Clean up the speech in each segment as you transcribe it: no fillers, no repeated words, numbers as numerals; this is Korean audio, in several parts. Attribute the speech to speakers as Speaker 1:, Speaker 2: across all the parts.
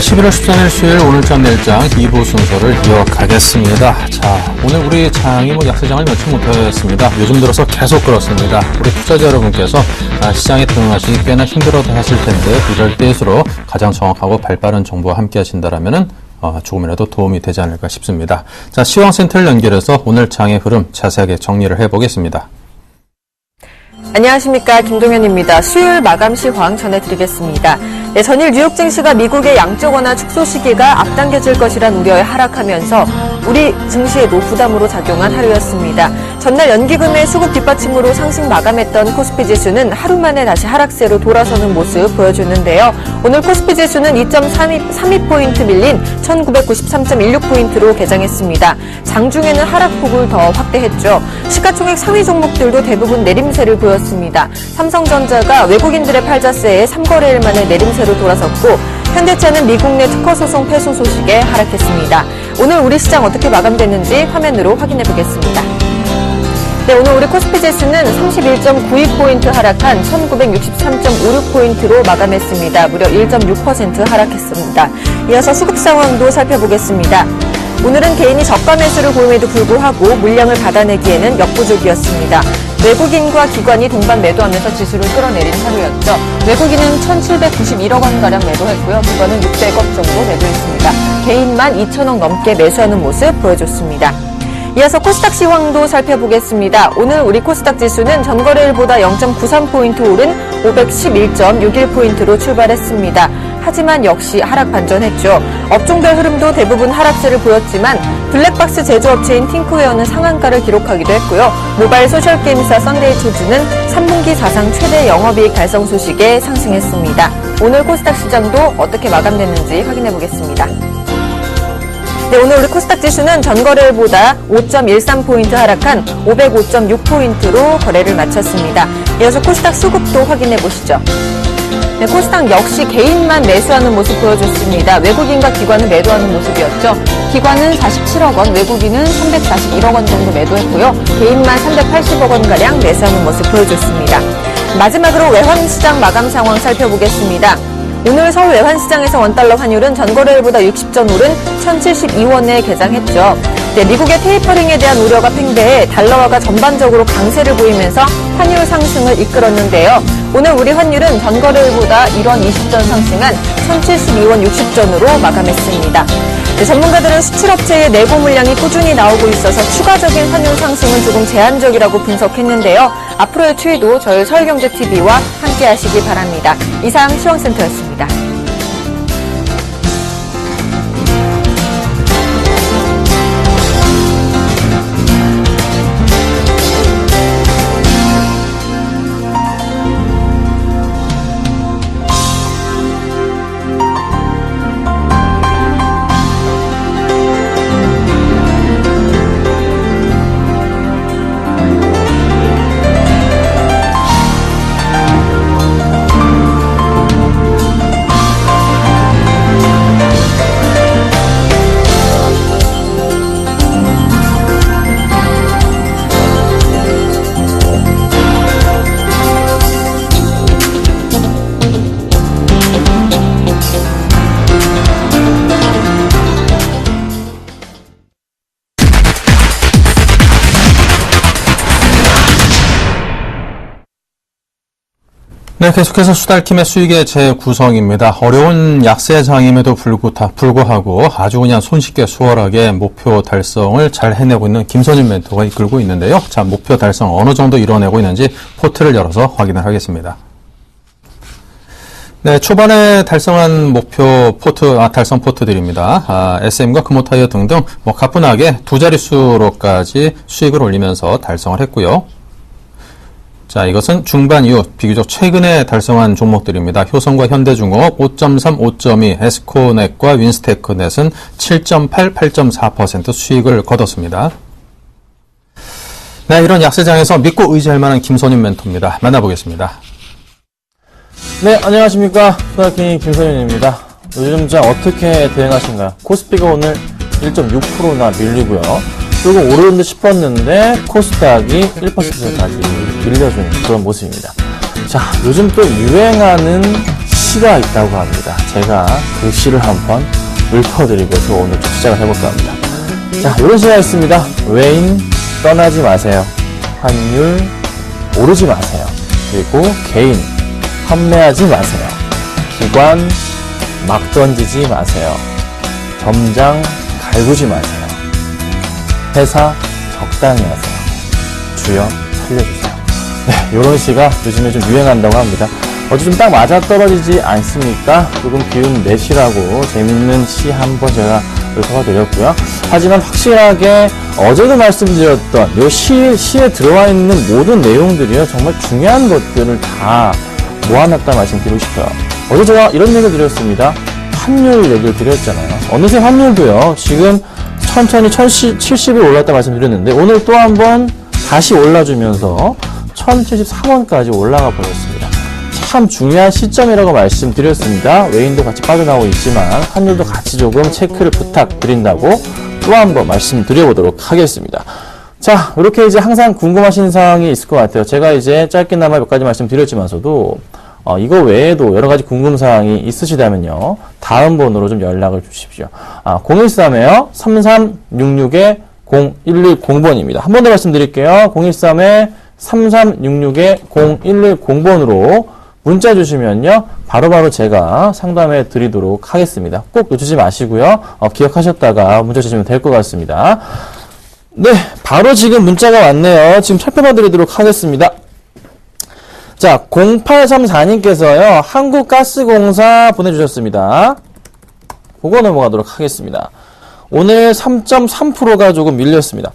Speaker 1: 11월 13일 수요일 오늘장 내일장 2부 순서를 이어가겠습니다. 자, 오늘 우리 장이 약세장을 며칠 못하였습니다. 요즘 들어서 계속 그렇습니다. 우리 투자자 여러분께서 시장에 대응하시기 꽤나 힘들어도 하실 텐데 이럴 때일수록 가장 정확하고 발빠른 정보와 함께 하신다라면은 조금이라도 도움이 되지 않을까 싶습니다. 자, 시황센터를 연결해서 오늘 장의 흐름 자세하게 정리를 해보겠습니다.
Speaker 2: 안녕하십니까, 김동현입니다. 수요일 마감 시황 전해드리겠습니다. 네, 전일 뉴욕 증시가 미국의 양적 완화 축소 시기가 앞당겨질 것이란 우려에 하락하면서 우리 증시에도 부담으로 작용한 하루였습니다. 전날 연기금의 수급 뒷받침으로 상승 마감했던 코스피 지수는 하루 만에 다시 하락세로 돌아서는 모습 보여주는데요. 오늘 코스피 지수는 2.32포인트 밀린 1993.16포인트로 개장했습니다. 장중에는 하락폭을 더 확대했죠. 시가총액 상위 종목들도 대부분 내림세를 보였습니다. 삼성전자가 외국인들의 팔자세에 3거래일 만에 내림세로 돌아섰고, 현대차는 미국 내 특허 소송 패소 소식에 하락했습니다. 오늘 우리 시장 어떻게 마감됐는지 화면으로 확인해 보겠습니다. 네, 오늘 우리 코스피 지수는 31.92포인트 하락한 1963.56포인트로 마감했습니다. 무려 1.6% 하락했습니다. 이어서 수급 상황도 살펴보겠습니다. 오늘은 개인이 저가 매수를 보임에도 불구하고 물량을 받아내기에는 역부족이었습니다. 외국인과 기관이 동반 매도하면서 지수를 끌어내린 하루였죠. 외국인은 1,791억 원가량 매도했고요. 기관은 600억 정도 매도했습니다. 개인만 2,000억 넘게 매수하는 모습 보여줬습니다. 이어서 코스닥 시황도 살펴보겠습니다. 오늘 우리 코스닥 지수는 전거래일보다 0.93포인트 오른 511.61포인트로 출발했습니다. 하지만 역시 하락 반전했죠. 업종별 흐름도 대부분 하락세를 보였지만 블랙박스 제조업체인 팅크웨어는 상한가를 기록하기도 했고요. 모바일 소셜게임사 썬데이초즈는 3분기 사상 최대 영업이익 달성 소식에 상승했습니다. 오늘 코스닥 시장도 어떻게 마감됐는지 확인해 보겠습니다. 네, 오늘 우리 코스닥 지수는 전거래일보다 5.13포인트 하락한 505.6포인트로 거래를 마쳤습니다. 이어서 코스닥 수급도 확인해 보시죠. 네, 코스닥 역시 개인만 매수하는 모습 보여줬습니다. 외국인과 기관은 매도하는 모습이었죠. 기관은 47억 원, 외국인은 341억 원 정도 매도했고요. 개인만 380억 원가량 매수하는 모습 보여줬습니다. 마지막으로 외환시장 마감 상황 살펴보겠습니다. 오늘 서울 외환시장에서 원달러 환율은 전거래일보다 60전 오른 1,072원에 개장했죠. 네, 미국의 테이퍼링에 대한 우려가 팽배해 달러화가 전반적으로 강세를 보이면서 환율 상승을 이끌었는데요. 오늘 우리 환율은 전거래일보다 1원 20전 상승한 1,072원 60전으로 마감했습니다. 네, 전문가들은 수출업체의 내고 물량이 꾸준히 나오고 있어서 추가적인 환율 상승은 조금 제한적이라고 분석했는데요. 앞으로의 추이도 저희 서울경제TV와 함께 하시기 바랍니다. 이상 시황센터였습니다.
Speaker 1: 네, 계속해서 수달킴의 수익의 재구성입니다. 어려운 약세장임에도 불구하고 아주 그냥 손쉽게 수월하게 목표 달성을 잘 해내고 있는 김선윤 멘토가 이끌고 있는데요. 자, 목표 달성 어느 정도 이뤄내고 있는지 포트를 열어서 확인을 하겠습니다. 네, 초반에 달성한 목표 달성 포트들입니다. SM과 금호타이어 등등 가뿐하게 두 자릿수로까지 수익을 올리면서 달성을 했고요. 자, 이것은 중반 이후 비교적 최근에 달성한 종목들입니다. 효성과 현대중공업 5.3, 5.2, 에스코넷과 윈스테크넷은 7.8, 8.4% 수익을 거뒀습니다. 네, 이런 약세장에서 믿고 의지할 만한 김선윤 멘토입니다. 만나보겠습니다.
Speaker 3: 네, 안녕하십니까. 수달킴 김선윤입니다. 요즘 장 어떻게 대응하신가요? 코스피가 오늘 1.6%나 밀리고요. 조금 오르는 듯 싶었는데 코스닥이 1%까지 밀려주는 그런 모습입니다. 자, 요즘 또 유행하는 시가 있다고 합니다. 제가 그 시를 한번 읊어드리고서 오늘 좀 시작을 해볼까 합니다. 자, 이런 시가 있습니다. 외인 떠나지 마세요. 환율 오르지 마세요. 그리고 개인 판매하지 마세요. 기관 막 던지지 마세요. 점장 갈구지 마세요. 회사 적당히 하세요. 주여 살려주세요. 네, 이런 시가 요즘에 좀 유행한다고 합니다. 어제 좀 딱 맞아떨어지지 않습니까? 조금 비운 내시라고 재밌는 시 한번 제가 읊어드렸고요. 하지만 확실하게 어제도 말씀드렸던 이 시에 들어와 있는 모든 내용들이요, 정말 중요한 것들을 다 모아놨다 말씀드리고 싶어요. 어제 제가 이런 얘기를 드렸습니다. 환율 얘기를 드렸잖아요. 어느새 환율도요, 지금 천천히 1070을 올랐다 말씀드렸는데, 오늘 또 한번 다시 올라주면서 1073원까지 올라가 버렸습니다. 참 중요한 시점이라고 말씀드렸습니다. 외인도 같이 빠져나오고 있지만 환율도 같이 조금 체크를 부탁드린다고 또 한번 말씀드려보도록 하겠습니다. 자, 이렇게 이제 항상 궁금하신 사항이 있을 것 같아요. 제가 이제 짧게나마 몇 가지 말씀드렸지만서도 이거 외에도 여러 가지 궁금사항이 있으시다면요, 다음 번호로 좀 연락을 주십시오. 013에요 3366-0110번입니다. 한 번 더 말씀드릴게요. 013-3366-0110번으로 문자 주시면요, 바로바로 제가 상담해 드리도록 하겠습니다. 꼭 놓치지 마시고요, 기억하셨다가 문자 주시면 될 것 같습니다. 네, 바로 지금 문자가 왔네요. 지금 살펴봐 드리도록 하겠습니다. 자, 0834님께서요, 한국가스공사 보내주셨습니다. 그거 넘어가도록 하겠습니다. 오늘 3.3%가 조금 밀렸습니다.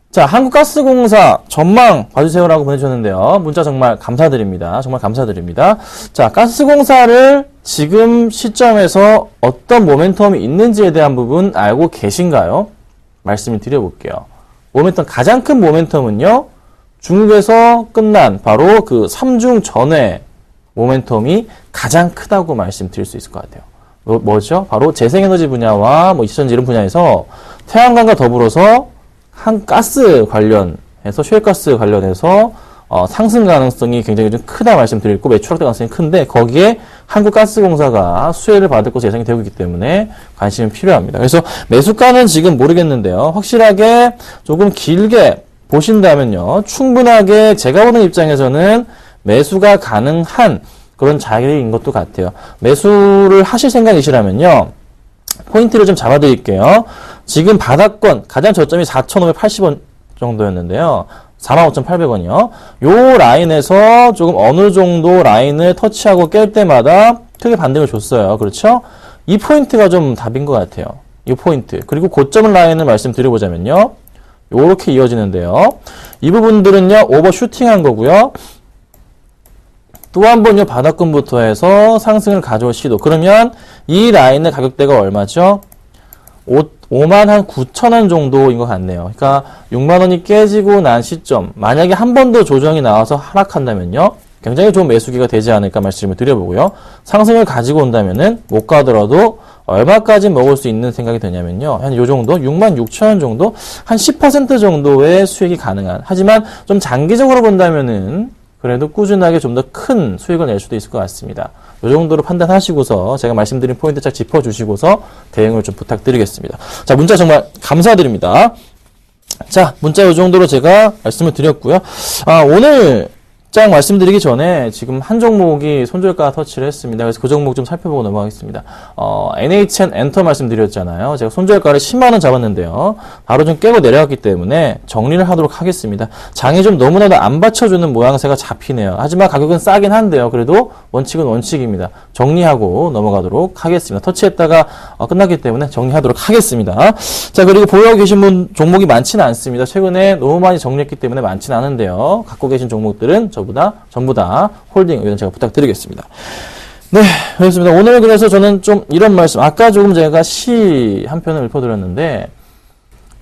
Speaker 3: 자, 한국가스공사 전망 봐주세요라고 보내주셨는데요. 문자 정말 감사드립니다. 정말 감사드립니다. 자, 가스공사를 지금 시점에서 어떤 모멘텀이 있는지에 대한 부분 알고 계신가요? 말씀을 드려볼게요. 가장 큰 모멘텀은요, 중국에서 끝난 바로 그 3중 전의 모멘텀이 가장 크다고 말씀드릴 수 있을 것 같아요. 뭐죠? 바로 재생에너지 분야와 이천지 이런 분야에서 태양광과 더불어서 가스 관련해서, 셰일가스 관련해서 상승 가능성이 굉장히 좀 크다 말씀드리고, 매출 확대 가능성이 큰데, 거기에 한국가스공사가 수혜를 받을 것으로 예상이 되고 있기 때문에 관심이 필요합니다. 그래서 매수가는 지금 모르겠는데요, 확실하게 조금 길게 보신다면요, 충분하게 제가 보는 입장에서는 매수가 가능한 그런 자리인 것도 같아요. 매수를 하실 생각이시라면요, 포인트를 좀 잡아드릴게요. 지금 바닥권 가장 저점이 4,580원 정도였는데요. 45,800원이요. 요 라인에서 조금 어느 정도 라인을 터치하고 깰 때마다 크게 반등을 줬어요. 그렇죠? 이 포인트가 좀 답인 것 같아요. 이 포인트. 그리고 고점 라인을 말씀드려보자면요, 요렇게 이어지는데요. 이 부분들은요, 오버슈팅한 거고요. 또 한 번 요 바닥권부터 해서 상승을 가져올 시도. 그러면 이 라인의 가격대가 얼마죠? 59,000원 정도인 것 같네요. 그러니까 6만원이 깨지고 난 시점, 만약에 한 번 더 조정이 나와서 하락한다면요, 굉장히 좋은 매수기가 되지 않을까 말씀을 드려보고요. 상승을 가지고 온다면은 못 가더라도 얼마까지 먹을 수 있는 생각이 되냐면요, 한 요 정도, 66,000원 정도, 한 10% 정도의 수익이 가능한, 하지만 좀 장기적으로 본다면은 그래도 꾸준하게 좀 더 큰 수익을 낼 수도 있을 것 같습니다. 이 정도로 판단하시고서 제가 말씀드린 포인트 잘 짚어주시고서 대응을 좀 부탁드리겠습니다. 자, 문자 정말 감사드립니다. 자, 문자 이 정도로 제가 말씀을 드렸고요. 오늘 장 말씀드리기 전에 지금 한 종목이 손절가 터치를 했습니다. 그래서 그 종목 좀 살펴보고 넘어가겠습니다. NHN 엔터 말씀드렸잖아요. 제가 손절가를 10만원 잡았는데요, 바로 좀 깨고 내려갔기 때문에 정리를 하도록 하겠습니다. 장이 좀 너무나도 안 받쳐주는 모양새가 잡히네요. 하지만 가격은 싸긴 한데요, 그래도 원칙은 원칙입니다. 정리하고 넘어가도록 하겠습니다. 터치했다가 끝났기 때문에 정리하도록 하겠습니다. 자, 그리고 보유하고 계신 분 종목이 많지는 않습니다. 최근에 너무 많이 정리했기 때문에 많지는 않은데요, 갖고 계신 종목들은 전부 다 홀딩 의견 제가 부탁드리겠습니다. 네, 그렇습니다. 오늘 그래서 저는 좀 이런 말씀, 아까 조금 제가 시 한 편을 읊어드렸는데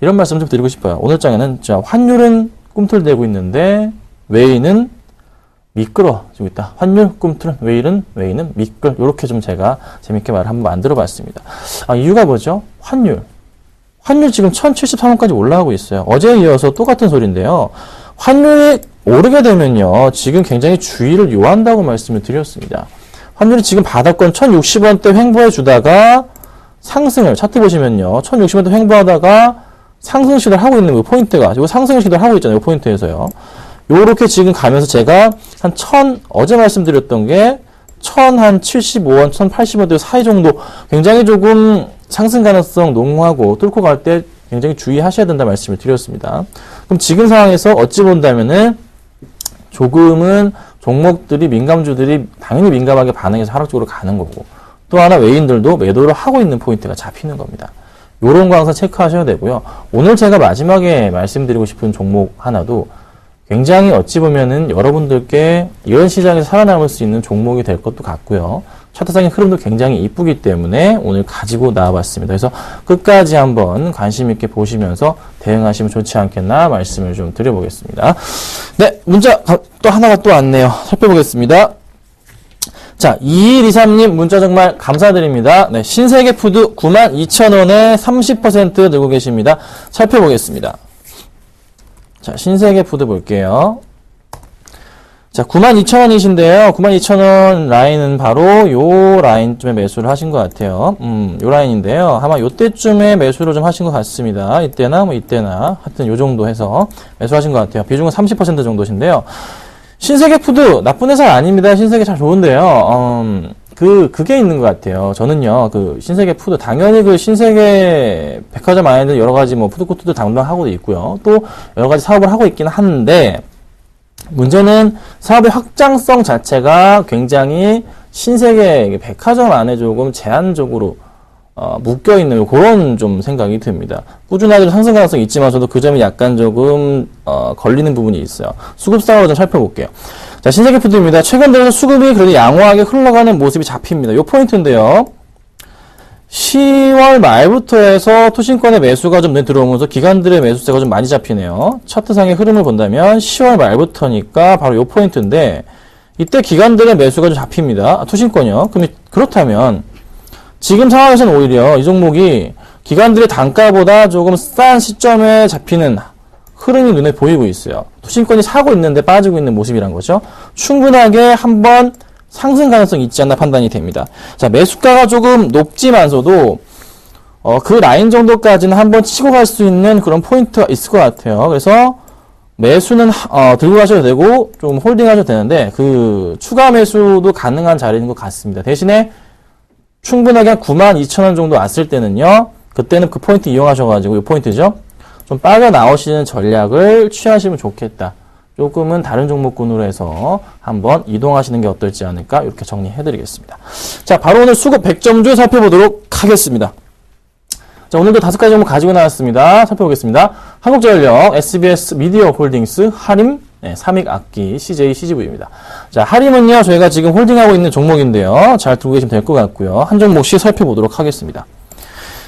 Speaker 3: 이런 말씀 좀 드리고 싶어요. 오늘 장에는 환율은 꿈틀대고 있는데 외인은 미끄러지고 있다. 환율 꿈틀은 외인은 미끌. 이렇게 좀 제가 재밌게 말을 한번 만들어봤습니다. 이유가 뭐죠? 환율 지금 1073원까지 올라가고 있어요. 어제에 이어서 똑같은 소리인데요, 환율이 오르게 되면요, 지금 굉장히 주의를 요한다고 말씀을 드렸습니다. 환율이 지금 바닥권 1060원대 횡보해 주다가 상승을, 차트 보시면요. 1060원대 횡보하다가 상승 시도를 하고 있는 그 포인트가, 이거 상승 시도를 하고 있잖아요. 이 포인트에서요. 요렇게 지금 가면서 제가 어제 말씀드렸던 게 1075원, 1080원대 사이 정도 굉장히 조금 상승 가능성 농후하고 뚫고 갈 때 굉장히 주의하셔야 된다 말씀을 드렸습니다. 그럼 지금 상황에서 어찌 본다면은 조금은 종목들이, 민감주들이 당연히 민감하게 반응해서 하락적으로 가는 거고, 또 하나 외인들도 매도를 하고 있는 포인트가 잡히는 겁니다. 요런 거 항상 체크하셔야 되고요. 오늘 제가 마지막에 말씀드리고 싶은 종목 하나도 굉장히 어찌 보면은 여러분들께 이런 시장에서 살아남을 수 있는 종목이 될 것도 같고요. 차트상의 흐름도 굉장히 이쁘기 때문에 오늘 가지고 나와봤습니다. 그래서 끝까지 한번 관심 있게 보시면서 대응하시면 좋지 않겠나 말씀을 좀 드려보겠습니다. 네, 문자 또 하나가 또 왔네요. 살펴보겠습니다. 자, 2123님 문자 정말 감사드립니다. 네, 신세계푸드 92,000원에 30% 들고 계십니다. 살펴보겠습니다. 자, 신세계푸드 볼게요. 자, 92,000원이신데요. 92,000원 라인은 바로 요 라인쯤에 매수를 하신 것 같아요. 요 라인인데요. 아마 요때쯤에 매수를 좀 하신 것 같습니다. 이때나 뭐 이때나 하여튼 요 정도 해서 매수하신 것 같아요. 비중은 30% 정도신데요. 신세계푸드 나쁜 회사 아닙니다. 신세계 잘 좋은데요. 그게 있는 것 같아요. 저는요, 신세계푸드, 당연히 신세계 백화점 안에는 여러 가지 푸드코트도 담당하고 있고요. 또 여러 가지 사업을 하고 있긴 한데, 문제는 사업의 확장성 자체가 굉장히 신세계 백화점 안에 조금 제한적으로 묶여있는 그런 좀 생각이 듭니다. 꾸준하게 상승 가능성이 있지만서도 그 점이 약간 조금 걸리는 부분이 있어요. 수급 상황을 좀 살펴볼게요. 자, 신세계푸드입니다. 최근 들어서 수급이 그래도 양호하게 흘러가는 모습이 잡힙니다. 요 포인트인데요. 10월 말부터 해서 투신권의 매수가 좀 눈에 들어오면서 기관들의 매수세가 좀 많이 잡히네요. 차트상의 흐름을 본다면 10월 말부터니까 바로 요 포인트인데, 이때 기관들의 매수가 좀 잡힙니다. 투신권이요. 그럼 그렇다면 지금 상황에서는 오히려 이 종목이 기관들의 단가보다 조금 싼 시점에 잡히는 흐름이 눈에 보이고 있어요. 투신권이 사고 있는데 빠지고 있는 모습이란 거죠. 충분하게 한번 상승 가능성이 있지 않나 판단이 됩니다. 자, 매수가가 조금 높지만서도 그 라인 정도까지는 한번 치고 갈 수 있는 그런 포인트가 있을 것 같아요. 그래서 매수는 들고 가셔도 되고 좀 홀딩 하셔도 되는데 추가 매수도 가능한 자리인 것 같습니다. 대신에 충분하게 한 92,000원 정도 왔을 때는요, 그때는 그 포인트 이용하셔가지고, 이 포인트죠? 좀 빠져나오시는 전략을 취하시면 좋겠다. 조금은 다른 종목군으로 해서 한번 이동하시는 게 어떨지 않을까, 이렇게 정리해드리겠습니다. 자, 바로 오늘 수급 100점주 살펴보도록 하겠습니다. 자, 오늘도 5가지 종목 가지고 나왔습니다. 살펴보겠습니다. 한국전력, SBS 미디어 홀딩스, 하림, 삼익악기, CJ, CGV입니다. 자, 하림은요, 저희가 지금 홀딩하고 있는 종목인데요. 잘 들고 계시면 될 것 같고요. 한 종목씩 살펴보도록 하겠습니다.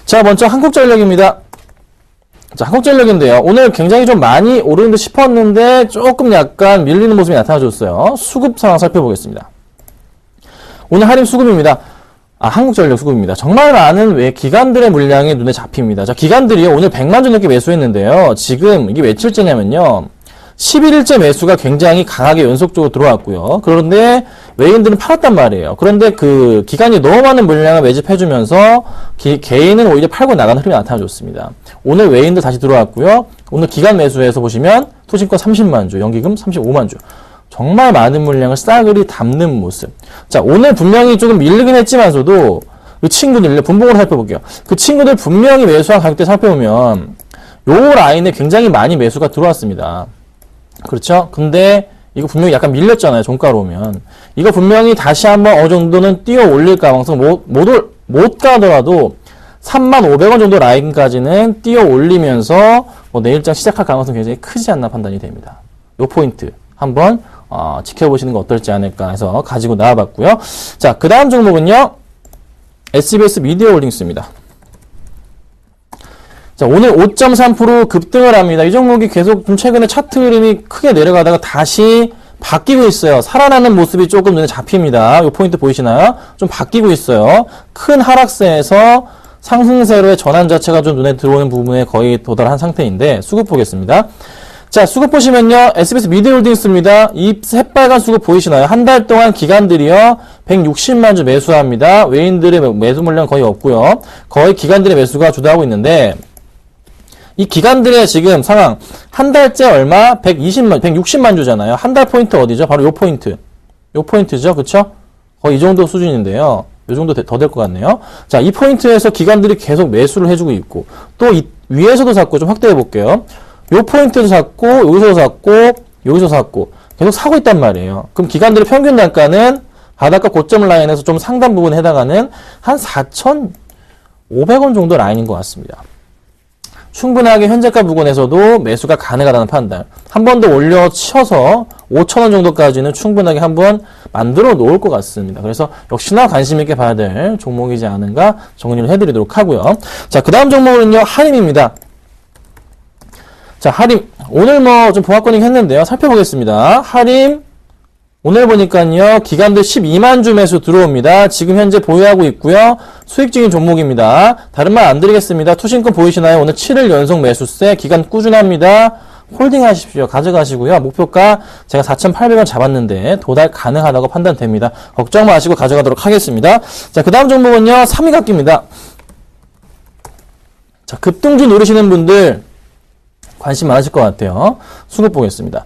Speaker 3: 자, 먼저 한국전력입니다. 자, 한국전력인데요. 오늘 굉장히 좀 많이 오르는 듯 싶었는데 조금 약간 밀리는 모습이 나타나줬어요. 수급 상황 살펴보겠습니다. 오늘 하림 수급입니다. 한국전력 수급입니다. 정말 많은 기관들의 물량이 눈에 잡힙니다. 자, 기관들이요, 오늘 100만 주 넘게 매수했는데요. 지금 이게 며칠째냐면요. 11일째 매수가 굉장히 강하게 연속적으로 들어왔고요. 그런데 외인들은 팔았단 말이에요. 그런데 기관이 너무 많은 물량을 매집해주면서 개인은 오히려 팔고 나가는 흐름이 나타나줬습니다. 오늘 외인들 다시 들어왔고요. 오늘 기관 매수에서 보시면 투신권 30만 주, 연기금 35만 주. 정말 많은 물량을 싸그리 담는 모습. 자, 오늘 분명히 조금 밀리긴 했지만서도 그 친구들, 분봉으로 살펴볼게요. 그 친구들 분명히 매수한 가격대 살펴보면 요 라인에 굉장히 많이 매수가 들어왔습니다. 그렇죠? 근데 이거 분명히 약간 밀렸잖아요. 종가로 오면. 이거 분명히 다시 한번 어느 정도는 뛰어 올릴 가능성 못 가더라도 35,500원 정도 라인까지는 뛰어 올리면서 내일장 시작할 가능성이 굉장히 크지 않나 판단이 됩니다. 요 포인트 한번 지켜보시는 거 어떨지 않을까 해서 가지고 나와봤고요. 자, 그 다음 종목은요. SBS 미디어 홀딩스입니다. 자, 오늘 5.3% 급등을 합니다. 이 종목이 계속 좀 최근에 차트 흐름이 크게 내려가다가 다시 바뀌고 있어요. 살아나는 모습이 조금 눈에 잡힙니다. 이 포인트 보이시나요? 좀 바뀌고 있어요. 큰 하락세에서 상승세로의 전환 자체가 좀 눈에 들어오는 부분에 거의 도달한 상태인데 수급 보겠습니다. 자, 수급 보시면요. SBS 미드홀딩스입니다. 이 새빨간 수급 보이시나요? 한 달 동안 기관들이요. 160만 주 매수합니다. 외인들의 매수 물량 거의 없고요. 거의 기관들의 매수가 주도하고 있는데 이 기관들의 지금 상황 한 달째 얼마? 160만 주잖아요. 한 달 포인트 어디죠? 바로 요 포인트. 요 포인트죠. 그쵸? 거의 이 정도 수준인데요. 요 정도 더 될 것 같네요. 자, 이 포인트에서 기관들이 계속 매수를 해주고 있고 또 이 위에서도 샀고 좀 확대해 볼게요. 요 포인트도 샀고 여기서도 샀고 여기서 샀고 계속 사고 있단 말이에요. 그럼 기관들의 평균 단가는 바닷가 고점 라인에서 좀 상단 부분에 해당하는 한 4,500원 정도 라인인 것 같습니다. 충분하게 현재가 부근에서도 매수가 가능하다는 판단. 한 번 더 올려치어서 5,000원 정도까지는 충분하게 한번 만들어 놓을 것 같습니다. 그래서 역시나 관심 있게 봐야 될 종목이지 않은가 정리를 해드리도록 하고요. 자, 그 다음 종목은요, 하림입니다. 자, 하림. 오늘 뭐 좀 보합권익 했는데요. 살펴보겠습니다. 하림. 오늘 보니까요, 기관들 12만 주 매수 들어옵니다. 지금 현재 보유하고 있고요. 수익 중인 종목입니다. 다른 말 안 드리겠습니다. 투신권 보이시나요? 오늘 7일 연속 매수세, 기간 꾸준합니다. 홀딩 하십시오. 가져가시고요. 목표가 제가 4,800원 잡았는데 도달 가능하다고 판단됩니다. 걱정 마시고 가져가도록 하겠습니다. 자, 그 다음 종목은요, 삼위각기입니다. 자, 급등주 노리시는 분들 관심 많으실 것 같아요. 수급 보겠습니다.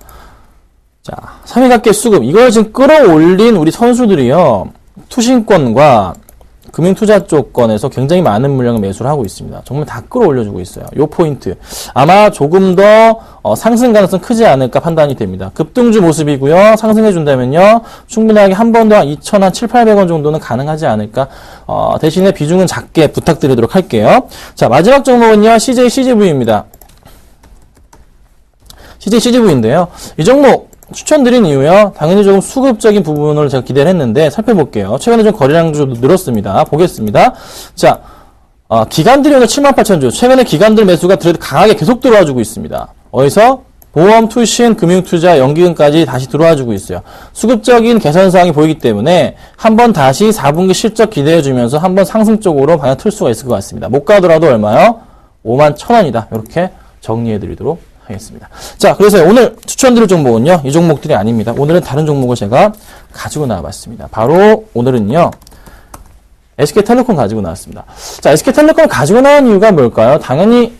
Speaker 3: 자, 3위각계 수급. 이걸 지금 끌어올린 우리 선수들이요. 투신권과 금융투자 쪽권에서 굉장히 많은 물량을 매수를 하고 있습니다. 정말 다 끌어올려주고 있어요. 요 포인트. 아마 조금 더 상승 가능성 크지 않을까 판단이 됩니다. 급등주 모습이고요. 상승해준다면요. 충분하게 한 번 더 2,700원 정도는 가능하지 않을까. 대신에 비중은 작게 부탁드리도록 할게요. 자, 마지막 종목은요. CJCGV입니다. CJCGV인데요. 이 종목 추천드린 이유요. 당연히 조금 수급적인 부분을 제가 기대를 했는데 살펴볼게요. 최근에 좀 거래량도 좀 늘었습니다. 보겠습니다. 자, 기관들이 오늘 78,000주. 최근에 기관들 매수가 강하게 계속 들어와주고 있습니다. 어디서? 보험, 투신, 금융투자, 연기금까지 다시 들어와주고 있어요. 수급적인 개선사항이 보이기 때문에 한번 다시 4분기 실적 기대해주면서 한번 상승 쪽으로 방향 틀 수가 있을 것 같습니다. 못 가더라도 얼마요? 51,000원이다. 이렇게 정리해드리도록 하겠습니다. 자, 그래서 오늘 추천드릴 종목은요, 이 종목들이 아닙니다. 오늘은 다른 종목을 제가 가지고 나와봤습니다. 바로 오늘은요, SK텔레콤 가지고 나왔습니다. 자, SK텔레콤을 가지고 나온 이유가 뭘까요? 당연히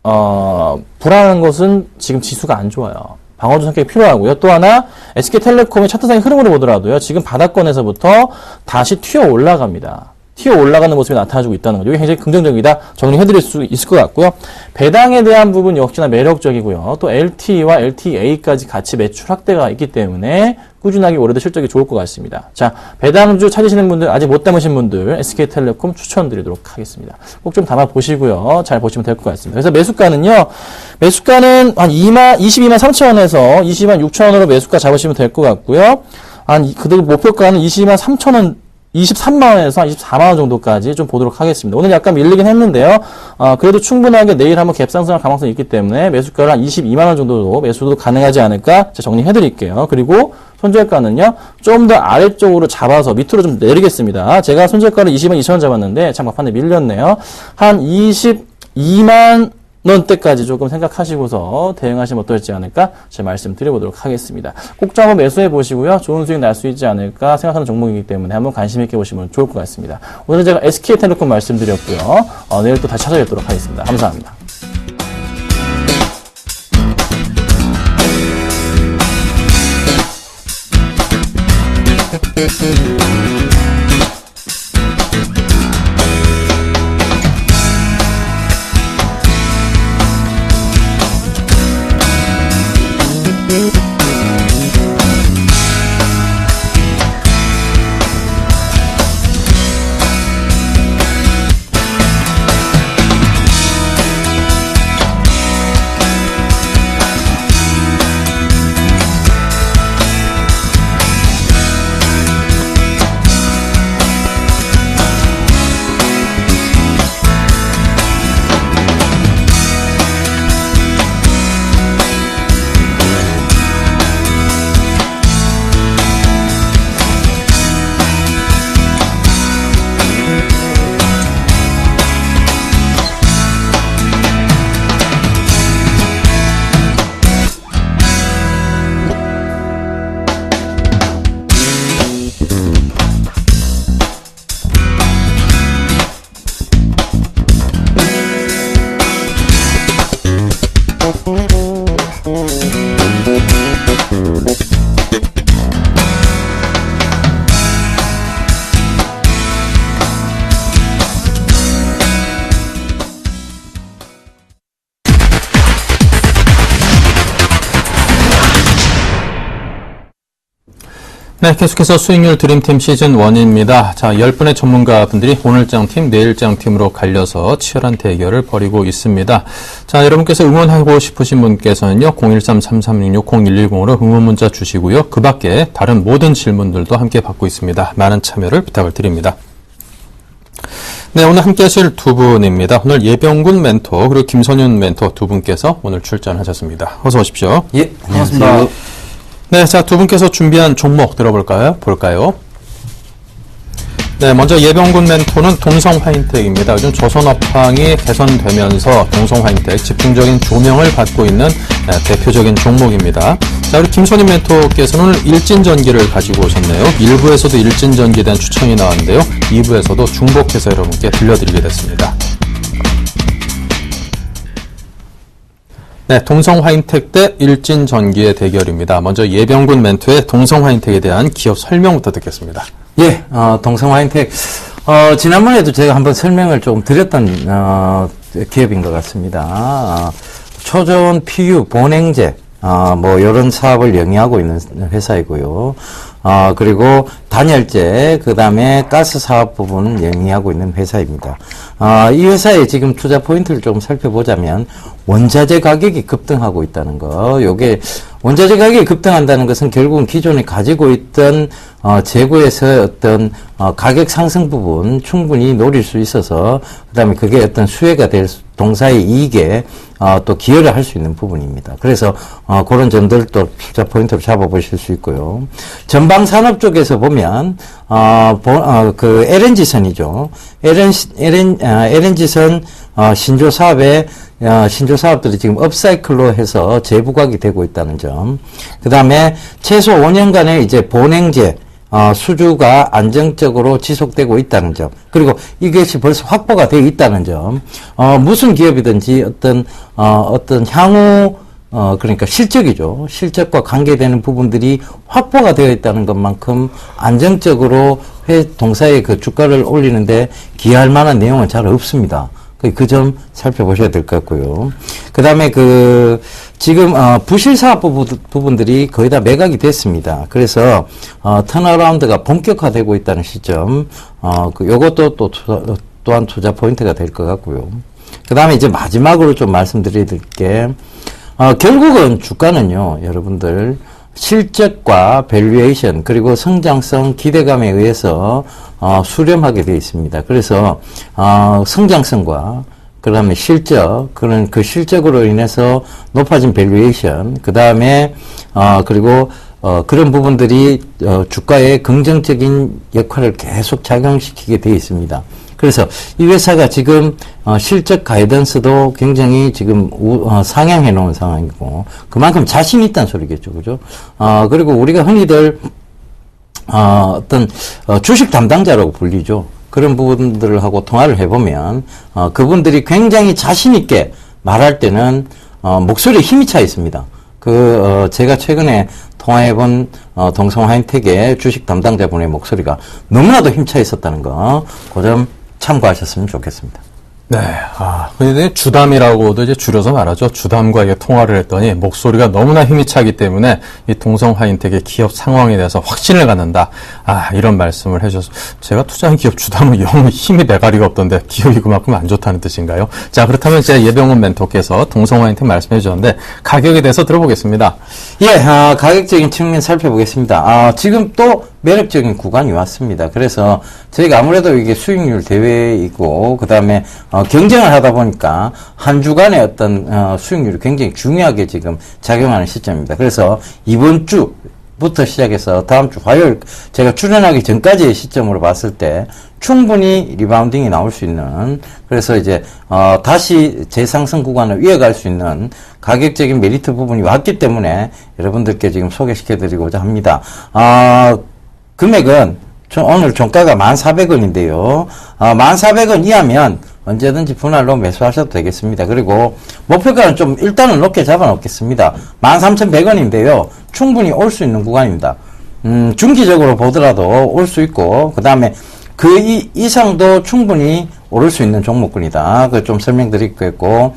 Speaker 3: 불안한 것은 지금 지수가 안 좋아요. 방어주 성격이 필요하고요. 또 하나 SK텔레콤의 차트상의 흐름으로 보더라도요. 지금 바닥권에서부터 다시 튀어 올라갑니다. 튀어 올라가는 모습이 나타나주고 있다는 거죠. 이게 굉장히 긍정적이다. 정리해드릴 수 있을 것 같고요. 배당에 대한 부분 역시나 매력적이고요. 또 LTE와 LTA까지 같이 매출 확대가 있기 때문에 꾸준하게 올해도 실적이 좋을 것 같습니다. 자, 배당주 찾으시는 분들, 아직 못 담으신 분들 SK텔레콤 추천드리도록 하겠습니다. 꼭 좀 담아보시고요. 잘 보시면 될 것 같습니다. 그래서 매수가는요. 매수가는 한 22만 3천원에서 22만 6천원으로 매수가 잡으시면 될 것 같고요. 그대로 목표가는 22만 3천원 23만원에서 24만원 정도까지 좀 보도록 하겠습니다. 오늘 약간 밀리긴 했는데요. 그래도 충분하게 내일 한번 갭상승할 가능성이 있기 때문에 매수가를 한 22만원 정도로 매수도 가능하지 않을까 정리해 드릴게요. 그리고 손절가는요, 좀 더 아래쪽으로 잡아서 밑으로 좀 내리겠습니다. 제가 손절가를 22만 2천원 잡았는데, 참 막판에 밀렸네요. 한 22만 원대까지 조금 생각하시고서 대응하시면 어떨지 않을까 제 말씀 드려보도록 하겠습니다. 꼭 좀 한번 매수해 보시고요. 좋은 수익 날 수 있지 않을까 생각하는 종목이기 때문에 한번 관심 있게 보시면 좋을 것 같습니다. 오늘 제가 SK텔레콤 말씀드렸고요. 내일 또 다시 찾아뵙도록 하겠습니다. 감사합니다.
Speaker 1: 네, 계속해서 수익률 드림팀 시즌 1입니다. 자, 10분의 전문가분들이 오늘장팀, 내일장팀으로 갈려서 치열한 대결을 벌이고 있습니다. 자, 여러분께서 응원하고 싶으신 분께서는요, 013-3366-0110으로 응원 문자 주시고요. 그 밖에 다른 모든 질문들도 함께 받고 있습니다. 많은 참여를 부탁을 드립니다. 네, 오늘 함께 하실 두 분입니다. 오늘 예병군 멘토, 그리고 김선윤 멘토 두 분께서 오늘 출전하셨습니다. 어서 오십시오.
Speaker 4: 예, 반갑습니다.
Speaker 1: 네, 자, 두 분께서 준비한 종목 볼까요? 네, 먼저 예병군 멘토는 동성화인텍입니다. 요즘 조선업황이 개선되면서 동성화인텍 집중적인 조명을 받고 있는 대표적인 종목입니다. 자, 우리 김선임 멘토께서는 오늘 일진전기를 가지고 오셨네요. 1부에서도 일진전기에 대한 추천이 나왔는데요. 2부에서도 중복해서 여러분께 들려드리게 됐습니다. 네, 동성화인텍 대 일진전기의 대결입니다. 먼저 예병군 멘토의 동성화인텍에 대한 기업 설명부터 듣겠습니다.
Speaker 4: 예, 동성화인텍. 지난번에도 제가 한번 설명을 좀 드렸던, 기업인 것 같습니다. 초전 PU, 본행제, 요런 사업을 영위하고 있는 회사이고요. 그리고 단열재, 그 다음에 가스 사업 부분을 영위하고 있는 회사입니다. 이 회사의 지금 투자 포인트를 좀 살펴보자면, 원자재 가격이 급등하고 있다는 거. 요게, 원자재 가격이 급등한다는 것은 결국은 기존에 가지고 있던, 재고에서 어떤, 가격 상승 부분 충분히 노릴 수 있어서, 그 다음에 그게 어떤 수혜가 될 동사의 이익에, 또 기여를 할 수 있는 부분입니다. 그래서, 그런 점들도 투자 포인트로 잡아보실 수 있고요. 전방 산업 쪽에서 보면, 그 LNG선이죠. LNG선, 신조 사업들이 지금 업사이클로 해서 재부각이 되고 있다는 점. 그 다음에 최소 5년간의 이제 본행제, 수주가 안정적으로 지속되고 있다는 점. 그리고 이것이 벌써 확보가 되어 있다는 점. 무슨 기업이든지 어떤 향후, 그러니까 실적이죠. 실적과 관계되는 부분들이 확보가 되어 있다는 것만큼 안정적으로 동사의 그 주가를 올리는데 기여할 만한 내용은 잘 없습니다. 그 점 살펴보셔야 될 것 같고요. 그 다음에 지금, 부실 사업 부분들이 거의 다 매각이 됐습니다. 그래서, 턴어라운드가 본격화되고 있다는 시점, 요것도 또한 투자 포인트가 될 것 같고요. 그 다음에 이제 마지막으로 좀 말씀드릴 게, 결국은 주가는요, 여러분들, 실적과 밸류에이션 그리고 성장성 기대감에 의해서 수렴하게 되어 있습니다. 그래서 성장성과 그다음에 실적 그 실적으로 인해서 높아진 밸류에이션 그다음에 그리고 그런 부분들이 주가에 긍정적인 역할을 계속 작용시키게 되어 있습니다. 그래서 이 회사가 지금 실적 가이던스도 굉장히 지금 상향해 놓은 상황이고 그만큼 자신 있다는 소리겠죠. 그죠? 그리고 우리가 흔히들 주식 담당자라고 불리죠. 그런 부분들하고 통화를 해보면 그분들이 굉장히 자신 있게 말할 때는 목소리에 힘이 차 있습니다. 제가 최근에 통화해본 동성화인텍의 주식 담당자분의 목소리가 너무나도 힘차 있었다는 거, 그 점 참고하셨으면 좋겠습니다.
Speaker 1: 네, 근데 주담이라고도 이제 줄여서 말하죠. 주담과 이게 통화를 했더니 목소리가 너무나 힘이 차기 때문에 이 동성화인텍의 기업 상황에 대해서 확신을 갖는다. 이런 말씀을 해주셔서 제가 투자한 기업 주담은 영 힘이 내가리가 없던데 기업이 그만큼 안 좋다는 뜻인가요? 자, 그렇다면 이제 예병훈 멘토께서 동성화인텍 말씀해 주셨는데 가격에 대해서 들어보겠습니다.
Speaker 4: 예, 가격적인 측면 살펴보겠습니다. 지금 또 매력적인 구간이 왔습니다. 그래서 저희가 아무래도 이게 수익률 대회이고 그 다음에 경쟁을 하다 보니까 한 주간의 어떤 수익률이 굉장히 중요하게 지금 작용하는 시점입니다. 그래서 이번 주부터 시작해서 다음 주 화요일 제가 출연하기 전까지의 시점으로 봤을 때 충분히 리바운딩이 나올 수 있는 그래서 이제 다시 재상승 구간을 이어갈 수 있는 가격적인 메리트 부분이 왔기 때문에 여러분들께 지금 소개시켜드리고자 합니다. 금액은 오늘 종가가 1,400원인데요. 1,400원 이하면 언제든지 분할로 매수하셔도 되겠습니다. 그리고 목표가는 좀 일단은 높게 잡아놓겠습니다. 13,100원인데요. 충분히 올 수 있는 구간입니다. 중기적으로 보더라도 올 수 있고 그 다음에 그 이상도 충분히 오를 수 있는 종목군이다. 그 좀 설명드리겠고,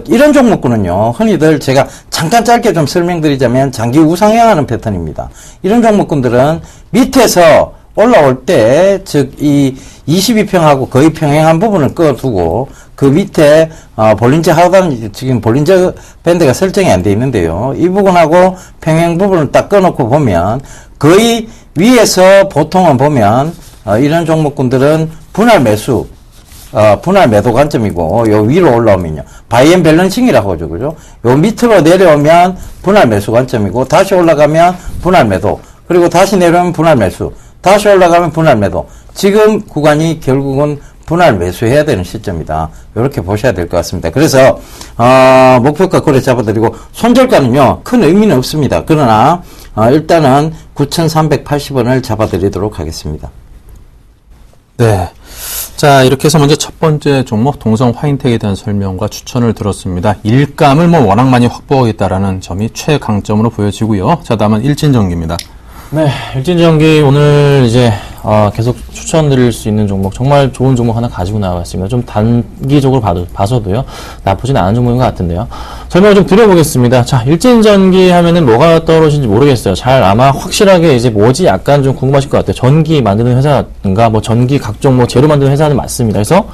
Speaker 4: 이런 종목군은요, 흔히들 제가 잠깐 짧게 좀 설명드리자면 장기 우상향하는 패턴입니다. 이런 종목군들은 밑에서 올라올 때, 즉, 이 22평하고 거의 평행한 부분을 꺼두고, 그 밑에, 볼린저 하단, 지금 볼린저 밴드가 설정이 안 돼 있는데요. 이 부분하고 평행 부분을 딱 꺼놓고 보면, 거의 위에서 보통은 보면, 이런 종목군들은 분할 매수, 분할 매도 관점이고, 요 위로 올라오면요. 바이앤 밸런싱이라고 하죠. 그죠? 요 밑으로 내려오면 분할 매수 관점이고, 다시 올라가면 분할 매도, 그리고 다시 내려오면 분할 매수, 다시 올라가면 분할 매도. 지금 구간이 결국은 분할 매수해야 되는 시점이다. 이렇게 보셔야 될 것 같습니다. 그래서 목표가 고래 잡아드리고 손절가는요 큰 의미는 없습니다. 그러나 일단은 9,380원을 잡아드리도록 하겠습니다.
Speaker 1: 네. 자, 이렇게 해서 먼저 첫 번째 종목 동성 화인텍에 대한 설명과 추천을 들었습니다. 일감을 워낙 많이 확보하겠다라는 점이 최강점으로 보여지고요. 자, 다음은 일진전기입니다.
Speaker 3: 네, 일진전기 오늘 이제 계속 추천드릴 수 있는 종목, 정말 좋은 종목 하나 가지고 나왔습니다. 좀 단기적으로 봐서도요, 나쁘진 않은 종목인 것 같은데요. 설명을 좀 드려보겠습니다. 자, 일진전기 하면은 뭐가 떠오르시는지 모르겠어요. 잘 아마 확실하게 이제 뭐지 약간 좀 궁금하실 것 같아요. 전기 만드는 회사인가, 뭐 전기 각종 뭐 재료 만드는 회사는 맞습니다. 그래서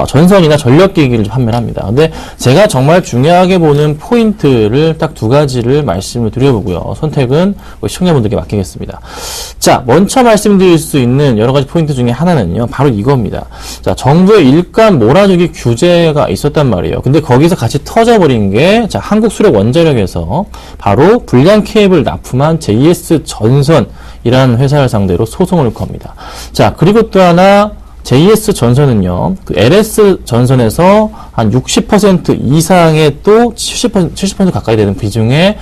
Speaker 3: 전선이나 전력기기를 판매를 합니다. 근데 제가 정말 중요하게 보는 포인트를 딱 두 가지를 말씀을 드려보고요. 선택은 우리 시청자분들께 맡기겠습니다. 자, 먼저 말씀드릴 수 있는 여러 가지 포인트 중에 하나는요, 바로 이겁니다. 자, 정부의 일감 몰아주기 규제가 있었단 말이에요. 근데 거기서 같이 터져버린 게, 자, 한국수력원자력에서 바로 불량 케이블 납품한 JS 전선이라는 회사를 상대로 소송을 겁니다. 자, 그리고 또 하나, JS 전선은요, 그 LS 전선에서 한 60% 이상의 또 70% 가까이 되는 비중의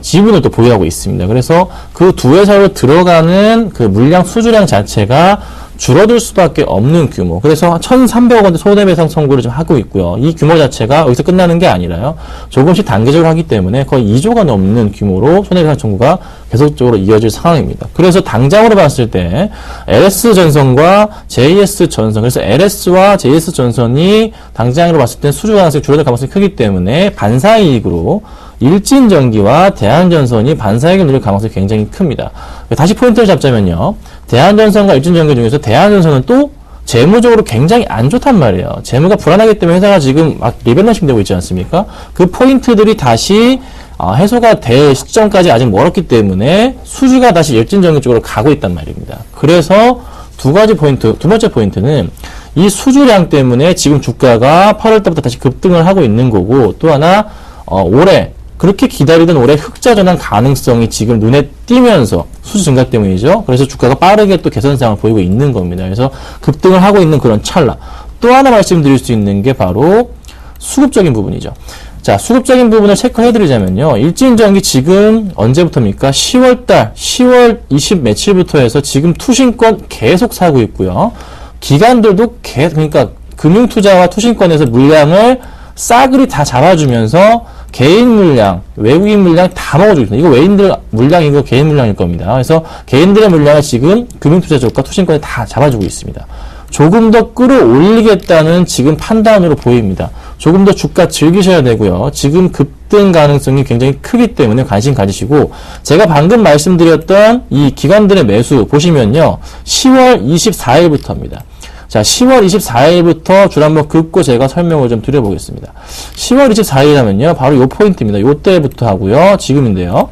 Speaker 3: 지분을 또 보유하고 있습니다. 그래서 그 두 회사로 들어가는 그 물량 수주량 자체가 줄어들 수밖에 없는 규모. 그래서 1,300억 원대 손해배상 청구를 좀 하고 있고요. 이 규모 자체가 여기서 끝나는 게 아니라요. 조금씩 단계적으로 하기 때문에 거의 2조가 넘는 규모로 손해배상 청구가 계속적으로 이어질 상황입니다. 그래서 당장으로 봤을 때 LS 전선과 JS 전선, 그래서 LS와 JS 전선이 당장으로 봤을 때 수주 가능성이 줄어들 가능성이 크기 때문에 반사이익으로 일진전기와 대한전선이 반사이익을 누릴 가능성이 굉장히 큽니다. 다시 포인트를 잡자면요. 대한전선과 일진전기 중에서 대한전선은 또 재무적으로 굉장히 안 좋단 말이에요. 재무가 불안하기 때문에 회사가 지금 막 리밸런싱 되고 있지 않습니까? 그 포인트들이 다시 해소가 될 시점까지 아직 멀었기 때문에 수주가 다시 일진전기 쪽으로 가고 있단 말입니다. 그래서 두 가지 포인트, 두 번째 포인트는 이 수주량 때문에 지금 주가가 8월 달부터 다시 급등을 하고 있는 거고, 또 하나 올해 그렇게 기다리던 올해 흑자 전환 가능성이 지금 눈에 띄면서 수주 증가 때문이죠. 그래서 주가가 빠르게 또 개선상을 보이고 있는 겁니다. 그래서 급등을 하고 있는 그런 찰나. 또 하나 말씀드릴 수 있는 게 바로 수급적인 부분이죠. 자, 수급적인 부분을 체크해드리자면요. 일진전기 지금 언제부터입니까? 10월달, 10월 20 며칠부터 해서 지금 투신권 계속 사고 있고요. 기관들도 그러니까 금융투자와 투신권에서 물량을 싸그리 다 잡아주면서 개인 물량, 외국인 물량 다 먹어주고 있습니다. 이거 외인들 물량이고 개인 물량일 겁니다. 그래서 개인들의 물량을 지금 금융투자 쪽과 투신권에 다 잡아주고 있습니다. 조금 더 끌어올리겠다는 지금 판단으로 보입니다. 조금 더 주가 즐기셔야 되고요. 지금 급등 가능성이 굉장히 크기 때문에 관심 가지시고, 제가 방금 말씀드렸던 이 기관들의 매수 보시면요. 10월 24일부터입니다. 자, 10월 24일부터 줄 한번 긋고 제가 설명을 좀 드려보겠습니다. 10월 24일이라면요, 바로 요 포인트입니다. 요 때부터 하고요, 지금인데요.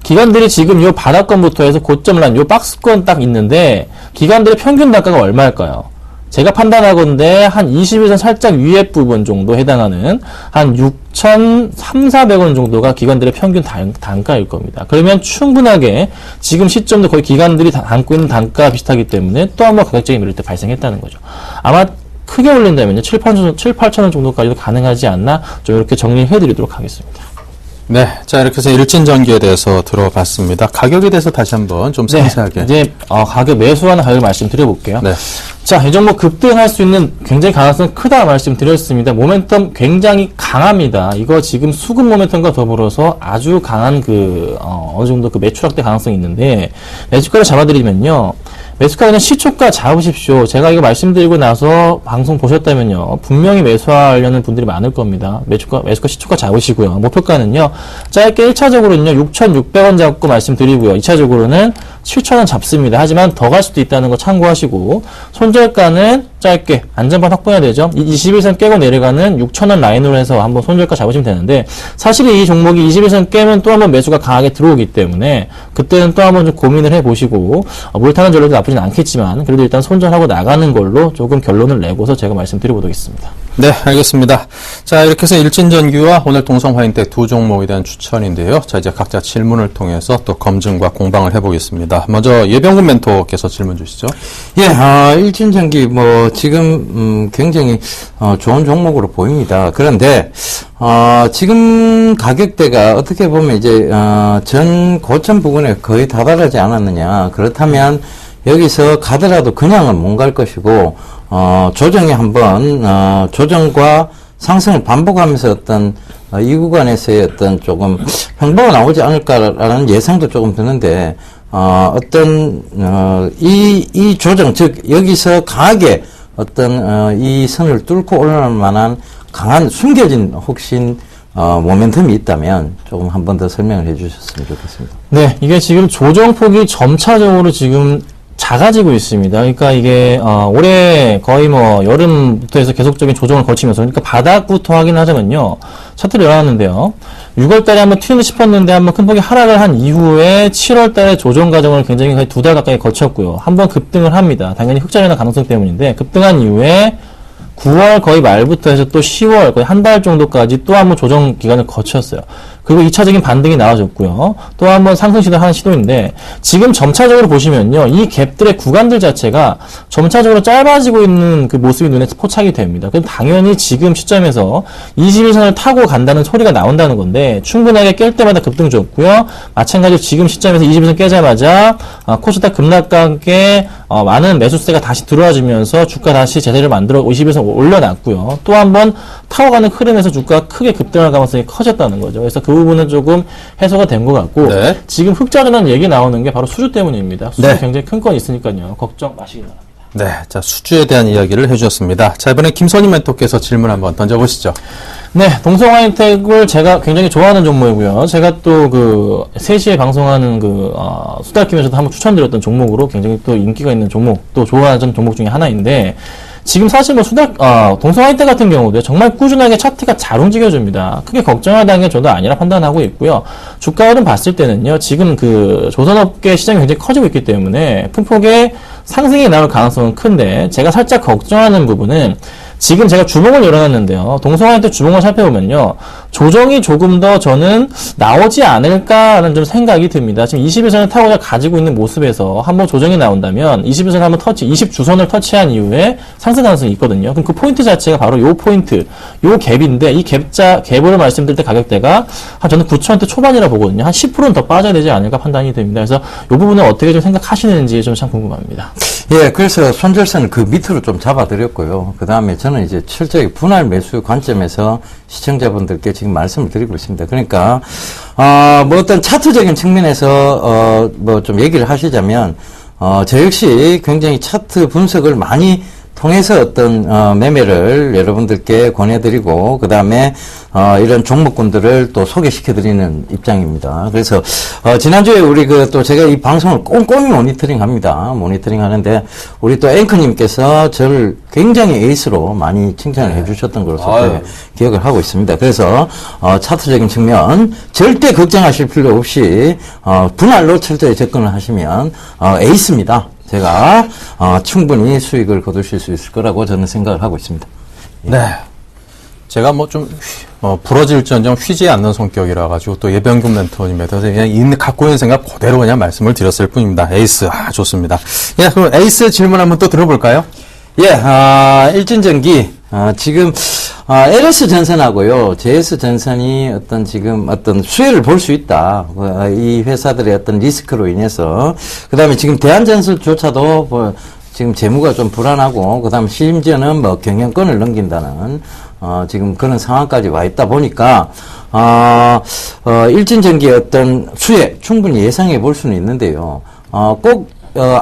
Speaker 3: 기관들이 지금 요 바닥권부터 해서 고점을 한 요 박스권 딱 있는데, 기관들의 평균 단가가 얼마일까요? 제가 판단하건대 한 20일선 살짝 위에 부분 정도 해당하는 한 6,300~400원 정도가 기관들의 평균 단가일 겁니다. 그러면 충분하게 지금 시점도 거의 기관들이 담고 있는 단가 비슷하기 때문에 또 한 번 가격적인 매력이 발생했다는 거죠. 아마 크게 올린다면요, 7,800~8,000원 정도까지도 가능하지 않나, 좀 이렇게 정리해 드리도록 하겠습니다.
Speaker 1: 네. 자, 이렇게 해서 일진전기에 대해서 들어봤습니다. 가격에 대해서 다시 한번 좀 상세하게.
Speaker 3: 이제, 가격 매수하는 가격을 말씀드려볼게요.
Speaker 1: 네.
Speaker 3: 자, 이 종목 급등할 수 있는 굉장히 가능성 크다 말씀드렸습니다. 모멘텀 굉장히 강합니다. 이거 지금 수급 모멘텀과 더불어서 아주 강한 어느 정도 매출 확대 가능성이 있는데, 매수가를 잡아드리면요. 매수가 그냥 시초가 잡으십시오. 제가 이거 말씀드리고 나서 방송 보셨다면요. 분명히 매수하려는 분들이 많을 겁니다. 매수가 시초가 잡으시고요. 목표가는요. 짧게 1차적으로는요. 6,600원 잡고 말씀드리고요. 2차적으로는 7,000원 잡습니다. 하지만 더 갈 수도 있다는 거 참고하시고, 손절가는 짧게 안전판 확보해야 되죠. 21선 깨고 내려가는 6,000원 라인으로 해서 한번 손절가 잡으시면 되는데, 사실 이 종목이 21선 깨면 또 한번 매수가 강하게 들어오기 때문에 그때는 또 한번 좀 고민을 해보시고, 물타는 전략도 나쁘진 않겠지만 그래도 일단 손절하고 나가는 걸로 조금 결론을 내고서 제가 말씀드려보도록 하겠습니다.
Speaker 1: 네, 알겠습니다. 자, 이렇게 해서 일진전기와 오늘 동성화인텍 두 종목에 대한 추천인데요. 자, 이제 각자 질문을 통해서 또 검증과 공방을 해보겠습니다. 먼저 예병군 멘토께서 질문 주시죠.
Speaker 4: 예, 일진전기 지금 굉장히 좋은 종목으로 보입니다. 그런데 지금 가격대가 어떻게 보면 이제 전 고점 부근에 거의 다다르지 않았느냐. 그렇다면 여기서 가더라도 그냥은 못 갈 것이고 조정이 한번 조정과 상승을 반복하면서 어떤 이 구간에서의 어떤 조금 횡보가 나오지 않을까라는 예상도 조금 드는데 이 조정, 즉 여기서 강하게 이 선을 뚫고 올라갈 만한 강한 숨겨진 혹시 모멘텀이 있다면 조금 한 번 더 설명을 해주셨으면 좋겠습니다.
Speaker 3: 네, 이게 지금 조정폭이 점차적으로 지금 작아지고 있습니다. 그러니까 이게 올해 거의 여름부터 해서 계속적인 조정을 거치면서, 그러니까 바닥부터 확인하자면요. 차트를 열어놨는데요. 6월달에 한번 튀는 싶었는데 한번 큰 폭의 하락을 한 이후에 7월달에 조정 과정을 굉장히 거의 2달 가까이 거쳤고요. 한번 급등을 합니다. 당연히 흑자리나 가능성 때문인데, 급등한 이후에 9월 거의 말부터 해서 또 10월 거의 한 달 정도까지 또 한번 조정 기간을 거쳤어요. 그리고 2차적인 반등이 나와줬고요. 또 한번 상승 시도하는 시도인데, 지금 점차적으로 보시면요. 이 갭들의 구간들 자체가 점차적으로 짧아지고 있는 그 모습이 눈에 포착이 됩니다. 그럼 당연히 지금 시점에서 21선을 타고 간다는 소리가 나온다는 건데, 충분하게 깰 때마다 급등 줬고요. 마찬가지로 지금 시점에서 21선 깨자마자 코스닥 급락가게 많은 매수세가 다시 들어와주면서 주가 다시 제대로 만들어 21선 올려놨고요. 또 한번 타고 가는 흐름에서 주가가 크게 급등할 가능성이 커졌다는 거죠. 그래서 그 부분은 조금 해소가 된 것 같고,
Speaker 1: 네.
Speaker 3: 지금 흑자라는 얘기 나오는 게 바로 수주 때문입니다. 수주
Speaker 1: 네.
Speaker 3: 굉장히 큰 건 있으니까요. 걱정 마시기 바랍니다.
Speaker 1: 네, 자, 수주에 대한 이야기를 해주셨습니다. 자, 이번에 김선희 멘토께서 질문 한번 던져보시죠.
Speaker 3: 네, 동성화인텍을 제가 굉장히 좋아하는 종목이고요. 제가 또 3시에 방송하는 수다킴에서도 한번 추천드렸던 종목으로 굉장히 또 인기가 있는 종목, 또 좋아하는 종목 중에 하나인데, 지금 사실 동성화인텍 같은 경우도 정말 꾸준하게 차트가 잘 움직여줍니다. 크게 걱정할 단계 저도 아니라 판단하고 있고요. 주가 흐름 봤을 때는요, 지금 조선업계 시장이 굉장히 커지고 있기 때문에 큰 폭의 상승이 나올 가능성은 큰데, 제가 살짝 걱정하는 부분은 지금 제가 주봉을 열어놨는데요. 동성화인텍 주봉을 살펴보면요. 조정이 조금 더 저는 나오지 않을까라는 좀 생각이 듭니다. 지금 21선을 타고자 가지고 있는 모습에서 한번 조정이 나온다면 21선 한번 20주선을 터치한 이후에 상승 가능성이 있거든요. 그럼 그 포인트 자체가 바로 요 포인트, 요 갭인데, 이 갭을 말씀드릴 때 가격대가 저는 9,000원대 초반이라 보거든요. 한 10%는 더 빠져야 되지 않을까 판단이 됩니다. 그래서 요 부분은 어떻게 좀 생각하시는지 좀 참 궁금합니다.
Speaker 4: 예, 그래서 손절선을 그 밑으로 좀 잡아드렸고요. 그 다음에 저는 이제 철저히 분할 매수 관점에서 시청자분들께 지금 말씀을 드리고 있습니다. 그러니까, 어떤 차트적인 측면에서, 좀 얘기를 하시자면, 저 역시 굉장히 차트 분석을 많이 통해서 어떤 매매를 여러분들께 권해드리고, 그 다음에 이런 종목군들을 또 소개시켜드리는 입장입니다. 그래서 지난주에 우리 또 제가 이 방송을 꼼꼼히 모니터링 하는데, 우리 또 앵커님께서 저를 굉장히 에이스로 많이 칭찬을 해주셨던 것으로 기억을 하고 있습니다. 그래서 차트적인 측면 절대 걱정하실 필요 없이 분할로 철저히 접근을 하시면 에이스입니다. 제가 충분히 수익을 거두실 수 있을 거라고 저는 생각을 하고 있습니다.
Speaker 1: 네. 제가 좀 부러질지언정 휘지 않는 성격이라 가지고 또 예병군 멘토님에 대해서 그냥 갖고 있는 생각 그대로 그냥 말씀을 드렸을 뿐입니다. 에이스, 좋습니다. 예, 그럼 에이스 질문 한번 또 들어볼까요?
Speaker 4: 예, 일진전기 지금 LS 전선하고요, JS 전선이 어떤 수혜를 볼 수 있다. 이 회사들의 어떤 리스크로 인해서. 그 다음에 지금 대한전선조차도 지금 재무가 좀 불안하고 그다음 심지어는 뭐 경영권을 넘긴다는 지금 그런 상황까지 와 있다 보니까 일진전기의 어떤 수혜 충분히 예상해 볼 수는 있는데요. 꼭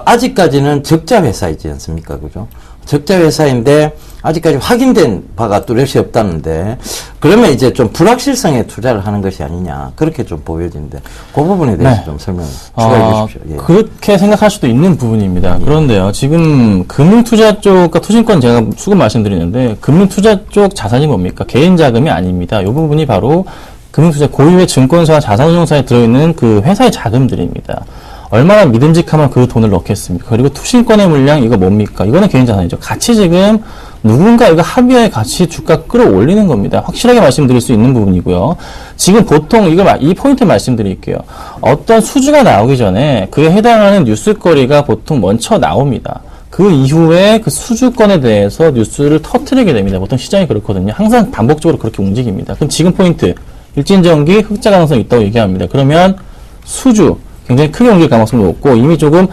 Speaker 4: 아직까지는 적자 회사이지 않습니까, 그죠? 적자 회사인데 아직까지 확인된 바가 뚜렷이 없다는데 그러면 이제 좀 불확실성에 투자를 하는 것이 아니냐 그렇게 좀 보여지는데 그 부분에 대해서
Speaker 3: 네.
Speaker 4: 좀 설명 추가해 주십시오. 예.
Speaker 3: 그렇게 생각할 수도 있는 부분입니다. 그런데요, 지금 금융투자 쪽과 투신권 제가 수급 말씀드리는데 금융투자 쪽 자산이 뭡니까? 개인 자금이 아닙니다. 이 부분이 바로 금융투자 고유의 증권사와 자산운용사에 들어있는 그 회사의 자금들입니다. 얼마나 믿음직하면 그 돈을 넣겠습니까? 그리고 투신권의 물량 이거 뭡니까? 이거는 개인 자산이죠. 같이 지금 누군가 이거 합의하에 같이 주가 끌어올리는 겁니다. 확실하게 말씀드릴 수 있는 부분이고요. 지금 보통 이 포인트 말씀드릴게요. 어떤 수주가 나오기 전에 그에 해당하는 뉴스거리가 보통 먼저 나옵니다. 그 이후에 그 수주권에 대해서 뉴스를 터뜨리게 됩니다. 보통 시장이 그렇거든요. 항상 반복적으로 그렇게 움직입니다. 그럼 지금 포인트 일진전기 흑자 가능성이 있다고 얘기합니다. 그러면 수주 굉장히 크게 옮길 가능성이 높고 이미 조금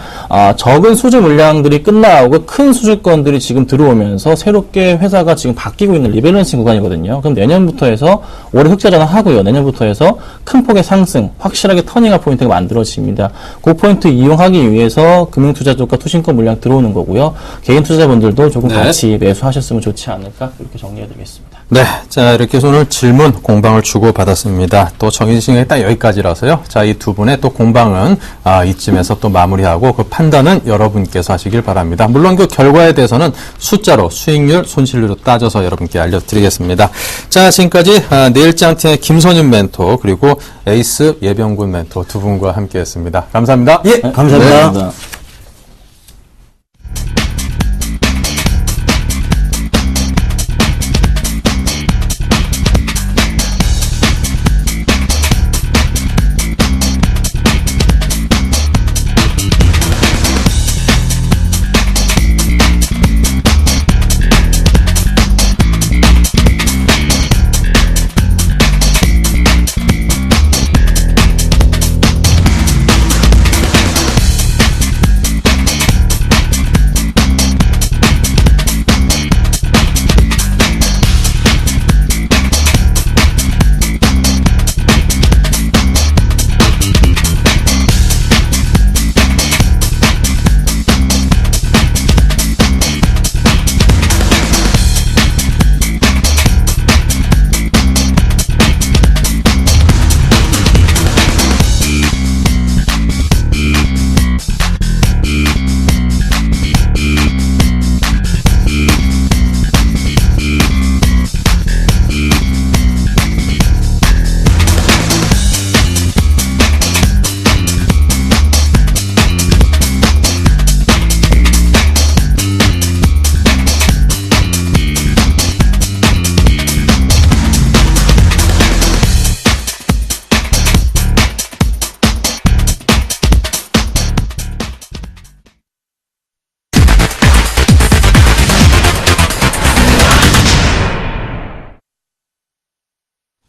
Speaker 3: 적은 수주 물량들이 끝나오고 큰 수주권들이 지금 들어오면서 새롭게 회사가 지금 바뀌고 있는 리밸런싱 구간이거든요. 그럼 내년부터 해서 올해 흑자 전환하고요. 내년부터 해서 큰 폭의 상승, 확실하게 터닝할 포인트가 만들어집니다. 그 포인트 이용하기 위해서 금융투자 쪽과 투신권 물량 들어오는 거고요. 개인 투자자분들도 조금 같이 매수하셨으면 좋지 않을까 이렇게 정리해드리겠습니다.
Speaker 1: 네, 자 이렇게 해서 오늘 질문 공방을 주고 받았습니다. 또 정해진 시간이 딱 여기까지라서요. 자, 이 두 분의 또 공방은 이쯤에서 또 마무리하고 그 판단은 여러분께서 하시길 바랍니다. 물론 그 결과에 대해서는 숫자로 수익률, 손실률로 따져서 여러분께 알려드리겠습니다. 자, 지금까지 내일장팀의 김선윤 멘토 그리고 에이스 예병군 멘토 두 분과 함께했습니다. 감사합니다.
Speaker 4: 예, 감사합니다.
Speaker 3: 네.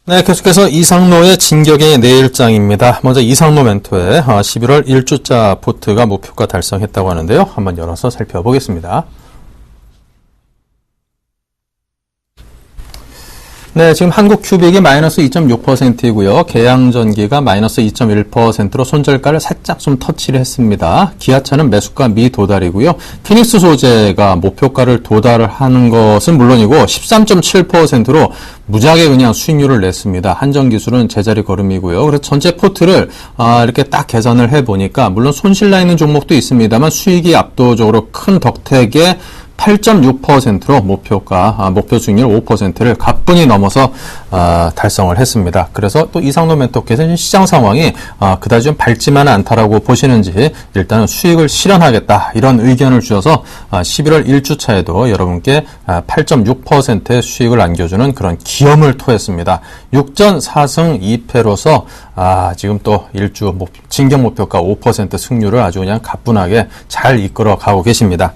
Speaker 1: 네, 계속해서 이상로의 진격의 내일장입니다. 먼저 이상로 멘토의 11월 1주자 포트가 목표가 달성했다고 하는데요. 한번 열어서 살펴보겠습니다. 네, 지금 한국 큐빅이 마이너스 2.6%이고요. 계양전기가 마이너스 2.1%로 손절가를 살짝 좀 터치를 했습니다. 기아차는 매수가 미도달이고요. 피닉스 소재가 목표가를 도달을 하는 것은 물론이고 13.7%로 무지하게 그냥 수익률을 냈습니다. 한전기술은 제자리 걸음이고요. 그래서 전체 포트를 이렇게 딱 계산을 해보니까 물론 손실 나 있는 종목도 있습니다만 수익이 압도적으로 큰 덕택에 8.6%로 목표 수익률 5%를 가뿐히 넘어서 달성을 했습니다. 그래서 또 이상로 멘토께서 시장 상황이 그다지 좀 밝지만은 않다라고 보시는지 일단은 수익을 실현하겠다 이런 의견을 주셔서 11월 1주차에도 여러분께 8.6%의 수익을 안겨주는 그런 기염을 토했습니다. 6전 4승 2패로서 지금 또 1주 진격 목표가 5% 승률을 아주 그냥 가뿐하게 잘 이끌어 가고 계십니다.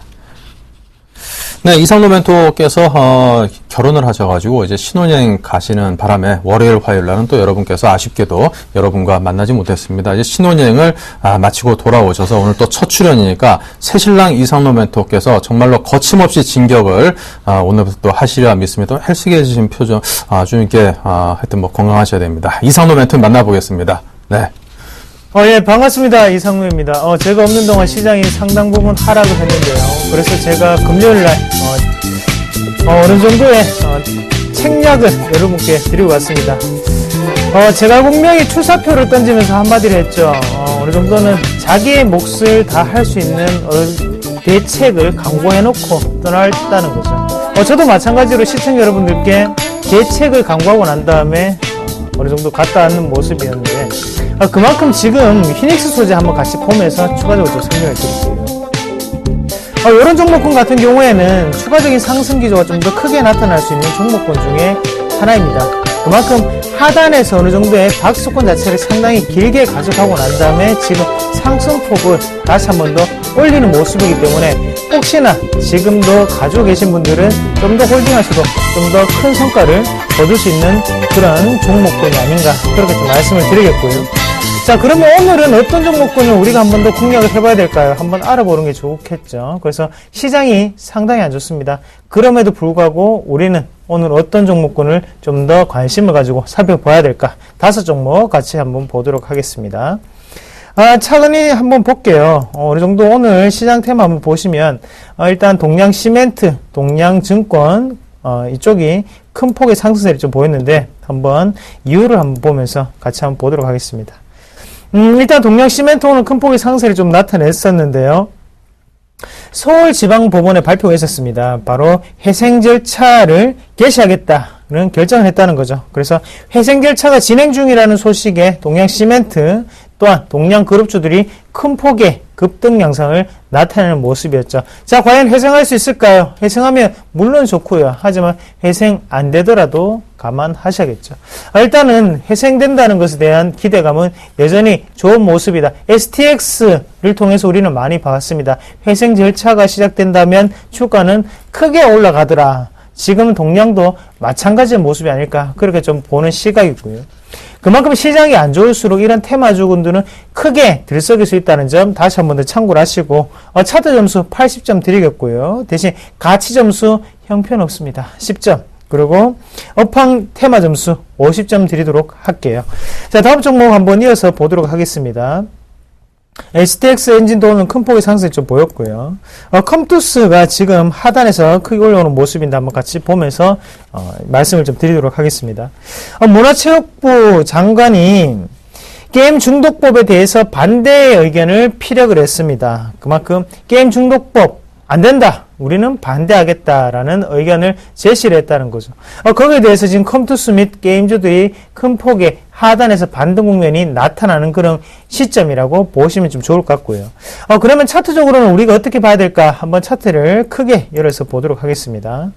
Speaker 1: 네, 이상로 멘토께서 결혼을 하셔가지고 이제 신혼여행 가시는 바람에 월요일, 화요일 날은 또 여러분께서 아쉽게도 여러분과 만나지 못했습니다. 이제 신혼여행을 마치고 돌아오셔서 오늘 또 첫 출연이니까 새신랑 이상로 멘토께서 정말로 거침없이 진격을 오늘부터 또 하시리라 믿습니다. 헬스케해주신 표정 아주 이렇게 하여튼 뭐 건강하셔야 됩니다. 이상로 멘토 만나보겠습니다. 네.
Speaker 5: 예, 반갑습니다. 이상로입니다. 제가 없는 동안 시장이 상당 부분 하락을 했는데요. 그래서 제가 금요일날, 어느 정도의, 책략을 여러분께 드리고 왔습니다. 제가 분명히 출사표를 던지면서 한마디를 했죠. 어느 정도는 자기의 몫을 다 할 수 있는 대책을 강구해놓고 떠났다는 거죠. 저도 마찬가지로 시청자 여러분들께 대책을 강구하고 난 다음에 어느 정도 갔다 왔는 모습이었는데, 그만큼 지금 피닉스 소재 한번 같이 보면서 추가적으로 좀 설명을 드릴게요. 이런 종목군 같은 경우에는 추가적인 상승 기조가 좀 더 크게 나타날 수 있는 종목군 중에 하나입니다. 그만큼 하단에서 어느 정도의 박스권 자체를 상당히 길게 가져가고 난 다음에 지금 상승폭을 다시 한 번 더 올리는 모습이기 때문에 혹시나 지금도 가지고 계신 분들은 좀 더 홀딩하셔도 좀 더 큰 성과를 거둘 수 있는 그런 종목군이 아닌가 그렇게 좀 말씀을 드리겠고요. 자, 그러면 오늘은 어떤 종목군을 우리가 한 번 더 공략을 해봐야 될까요? 한번 알아보는 게 좋겠죠. 그래서 시장이 상당히 안 좋습니다. 그럼에도 불구하고 우리는 오늘 어떤 종목군을 좀 더 관심을 가지고 살펴봐야 될까? 5종목 같이 한번 보도록 하겠습니다. 차근히 한번 볼게요. 어느 정도 오늘 시장 테마 한번 보시면, 일단 동양시멘트, 동양증권, 이쪽이 큰 폭의 상승세를 좀 보였는데, 한번 이유를 한번 보면서 같이 한번 보도록 하겠습니다. 일단 동양시멘트 오늘 큰 폭의 상승세를 좀 나타냈었는데요. 서울지방법원에 발표가 있었습니다. 바로 회생 절차를 개시하겠다는 결정을 했다는 거죠. 그래서 회생 절차가 진행 중이라는 소식에 동양시멘트 또한 동양그룹주들이 큰 폭의 급등 양상을 나타내는 모습이었죠. 자, 과연 회생할 수 있을까요? 회생하면 물론 좋고요. 하지만 회생 안 되더라도 감안하셔야겠죠. 일단은 회생된다는 것에 대한 기대감은 여전히 좋은 모습이다. STX를 통해서 우리는 많이 봤습니다. 회생 절차가 시작된다면 주가는 크게 올라가더라. 지금 동양도 마찬가지의 모습이 아닐까 그렇게 좀 보는 시각이고요. 그만큼 시장이 안 좋을수록 이런 테마주군들은 크게 들썩일 수 있다는 점 다시 한 번 더 참고를 하시고 차트 점수 80점 드리겠고요. 대신 가치 점수 형편없습니다. 10점. 그리고 업황 테마 점수 50점 드리도록 할게요. 자, 다음 종목 한번 이어서 보도록 하겠습니다. STX 엔진도 오늘 큰 폭의 상승이 좀 보였고요. 컴투스가 지금 하단에서 크게 올라오는 모습인데 한번 같이 보면서 말씀을 좀 드리도록 하겠습니다. 문화체육부 장관이 게임 중독법에 대해서 반대의 의견을 피력을 했습니다. 그만큼 게임 중독법 안 된다. 우리는 반대하겠다라는 의견을 제시를 했다는 거죠. 거기에 대해서 지금 컴투스 및 게임주들이 큰 폭의 하단에서 반등 국면이 나타나는 그런 시점이라고 보시면 좀 좋을 것 같고요. 그러면 차트적으로는 우리가 어떻게 봐야 될까? 한번 차트를 크게 열어서 보도록 하겠습니다.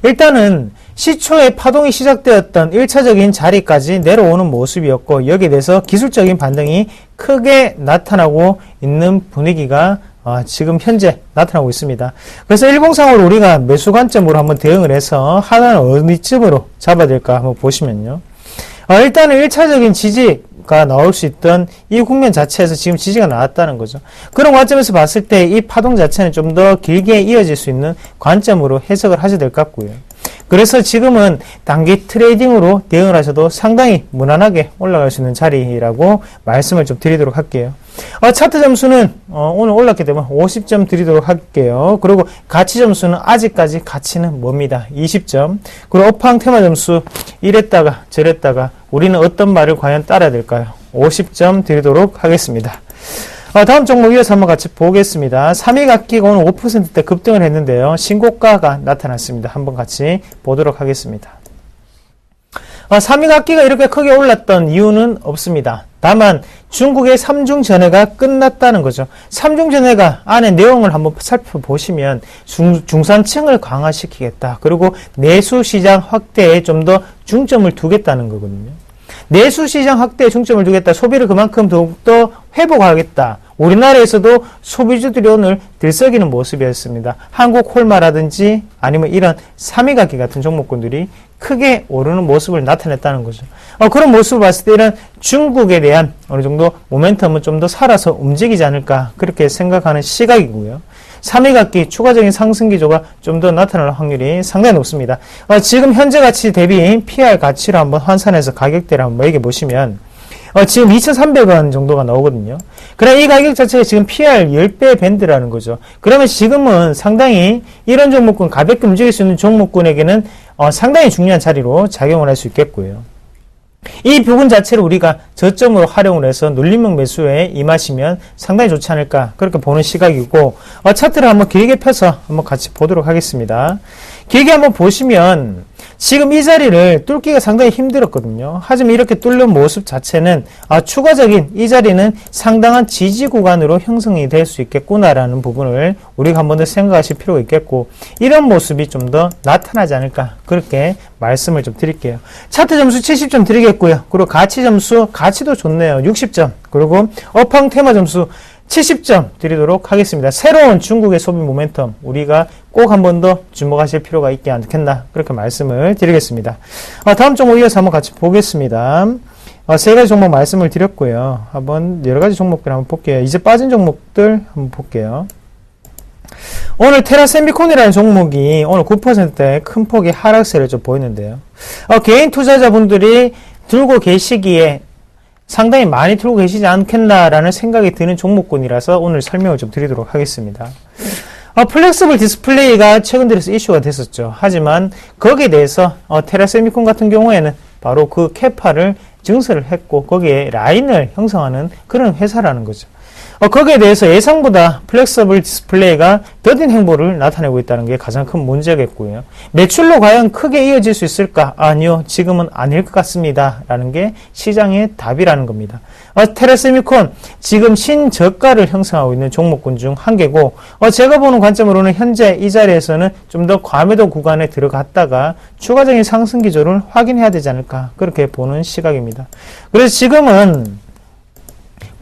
Speaker 5: 일단은 시초에 파동이 시작되었던 1차적인 자리까지 내려오는 모습이었고 여기에 대해서 기술적인 반등이 크게 나타나고 있는 분위기가 지금 현재 나타나고 있습니다. 그래서 일봉상으로 우리가 매수 관점으로 한번 대응을 해서 하단을 어디쯤으로 잡아야 될까 한번 보시면요. 일단은 1차적인 지지가 나올 수 있던 이 국면 자체에서 지금 지지가 나왔다는 거죠. 그런 관점에서 봤을 때 이 파동 자체는 좀 더 길게 이어질 수 있는 관점으로 해석을 하셔야 될 것 같고요. 그래서 지금은 단기 트레이딩으로 대응을 하셔도 상당히 무난하게 올라갈 수 있는 자리라고 말씀을 좀 드리도록 할게요. 차트 점수는 오늘 올랐기 때문에 50점 드리도록 할게요. 그리고 가치 점수는 아직까지 가치는 뭡니다. 20점. 그리고 업황 테마 점수 이랬다가 저랬다가 우리는 어떤 말을 과연 따라야 될까요? 50점 드리도록 하겠습니다. 다음 종목 이어서 한번 같이 보겠습니다. 삼익악기가 오늘 5%대 급등을 했는데요. 신고가가 나타났습니다. 한번 같이 보도록 하겠습니다. 삼익악기가 이렇게 크게 올랐던 이유는 없습니다. 다만 중국의 3중 전해가 끝났다는 거죠. 3중 전해가 안에 내용을 한번 살펴보시면 중산층을 강화시키겠다. 그리고 내수시장 확대에 좀 더 중점을 두겠다는 거거든요. 내수시장 확대에 중점을 두겠다. 소비를 그만큼 더욱더 회복하겠다. 우리나라에서도 소비주들이 오늘 들썩이는 모습이었습니다. 한국홀마라든지 아니면 이런 삼위각기 같은 종목군들이 크게 오르는 모습을 나타냈다는 거죠. 그런 모습을 봤을 때 이런 중국에 대한 어느 정도 모멘텀은 좀 더 살아서 움직이지 않을까 그렇게 생각하는 시각이고요. 3위각기 추가적인 상승 기조가 좀 더 나타날 확률이 상당히 높습니다. 지금 현재 가치 대비 PR 가치를 한번 환산해서 가격대를 한번 매겨 보시면 지금 2,300원 정도가 나오거든요. 그래 이 가격 자체가 지금 PR 10배 밴드라는 거죠. 그러면 지금은 상당히 이런 종목군 가볍게 움직일 수 있는 종목군에게는 상당히 중요한 자리로 작용을 할 수 있겠고요. 이 부분 자체를 우리가 저점으로 활용을 해서 눌림목 매수에 임하시면 상당히 좋지 않을까 그렇게 보는 시각이고 차트를 한번 길게 펴서 한번 같이 보도록 하겠습니다. 길게 한번 보시면 지금 이 자리를 뚫기가 상당히 힘들었거든요. 하지만 이렇게 뚫는 모습 자체는 추가적인 이 자리는 상당한 지지 구간으로 형성이 될 수 있겠구나라는 부분을 우리가 한 번 더 생각하실 필요가 있겠고 이런 모습이 좀 더 나타나지 않을까 그렇게 말씀을 좀 드릴게요. 차트 점수 70점 드리겠고요. 그리고 가치 점수 가치도 좋네요. 60점 그리고 업황 테마 점수 70점 드리도록 하겠습니다. 새로운 중국의 소비 모멘텀 우리가 꼭 한 번 더 주목하실 필요가 있지 않겠나 그렇게 말씀을 드리겠습니다. 다음 종목 이어서 한번 같이 보겠습니다. 세 가지 종목 말씀을 드렸고요. 한번 여러 가지 종목들 한번 볼게요. 이제 빠진 종목들 한번 볼게요. 오늘 테라세미콘이라는 종목이 오늘 9%대 큰 폭의 하락세를 좀 보이는데요. 개인 투자자분들이 들고 계시기에 상당히 많이 들고 계시지 않겠나라는 생각이 드는 종목군이라서 오늘 설명을 좀 드리도록 하겠습니다. 플렉서블 디스플레이가 최근 들어서 이슈가 됐었죠. 하지만 거기에 대해서 테라세미콘 같은 경우에는 바로 그 캐파를 증설을 했고 거기에 라인을 형성하는 그런 회사라는 거죠. 거기에 대해서 예상보다 플렉서블 디스플레이가 더딘 행보를 나타내고 있다는 게 가장 큰 문제겠고요. 매출로 과연 크게 이어질 수 있을까? 아니요. 지금은 아닐 것 같습니다. 라는 게 시장의 답이라는 겁니다. 테라세미콘 지금 신저가를 형성하고 있는 종목군 중 한 개고 제가 보는 관점으로는 현재 이 자리에서는 좀 더 과매도 구간에 들어갔다가 추가적인 상승 기조를 확인해야 되지 않을까 그렇게 보는 시각입니다. 그래서 지금은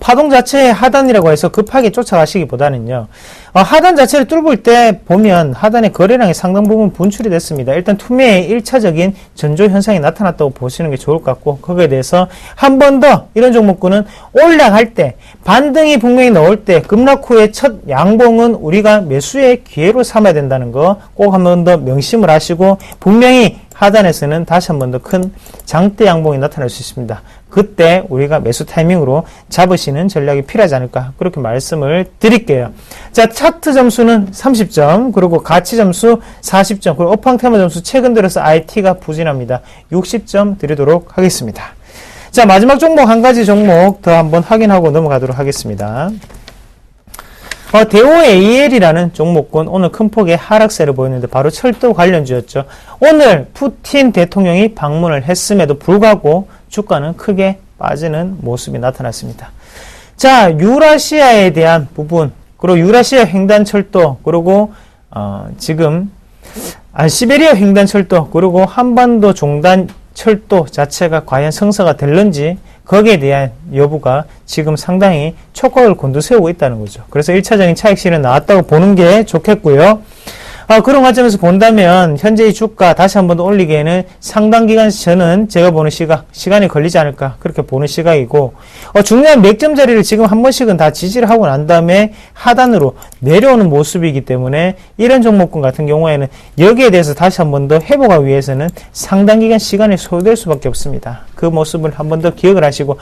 Speaker 5: 파동 자체의 하단이라고 해서 급하게 쫓아가시기보다는요. 하단 자체를 뚫을 때 보면 하단의 거래량이 상당 부분 분출이 됐습니다. 일단 투매의 1차적인 전조 현상이 나타났다고 보시는 게 좋을 것 같고 거기에 대해서 한 번 더 이런 종목군은 올라갈 때 반등이 분명히 나올 때 급락 후에 첫 양봉은 우리가 매수의 기회로 삼아야 된다는 거 꼭 한 번 더 명심을 하시고 분명히 하단에서는 다시 한 번 더 큰 장대 양봉이 나타날 수 있습니다. 그때 우리가 매수 타이밍으로 잡으시는 전략이 필요하지 않을까 그렇게 말씀을 드릴게요. 자, 차트 점수는 30점 그리고 가치 점수 40점 그리고 업황 테마 점수 최근 들어서 IT가 부진합니다. 60점 드리도록 하겠습니다. 자, 마지막 종목 한 가지 종목 더 한번 확인하고 넘어가도록 하겠습니다. 대우 AL이라는 종목군 오늘 큰 폭의 하락세를 보였는데 바로 철도 관련주였죠. 오늘 푸틴 대통령이 방문을 했음에도 불구하고 주가는 크게 빠지는 모습이 나타났습니다. 자, 유라시아에 대한 부분 그리고 유라시아 횡단철도 그리고 지금 시베리아 횡단철도 그리고 한반도 종단철도 자체가 과연 성사가 될는지 거기에 대한 여부가 지금 상당히 촉각을 곤두세우고 있다는 거죠. 그래서 1차적인 차익실은 나왔다고 보는 게 좋겠고요. 그런 관점에서 본다면 현재 이 주가 다시 한 번 더 올리기에는 상당 기간 저는 제가 보는 시간이 걸리지 않을까 그렇게 보는 시각이고 중요한 맥점 자리를 지금 한 번씩은 다 지지를 하고 난 다음에 하단으로 내려오는 모습이기 때문에 이런 종목군 같은 경우에는 여기에 대해서 다시 한 번 더 회복하기 위해서는 상당 기간 시간이 소요될 수밖에 없습니다. 그 모습을 한 번 더 기억을 하시고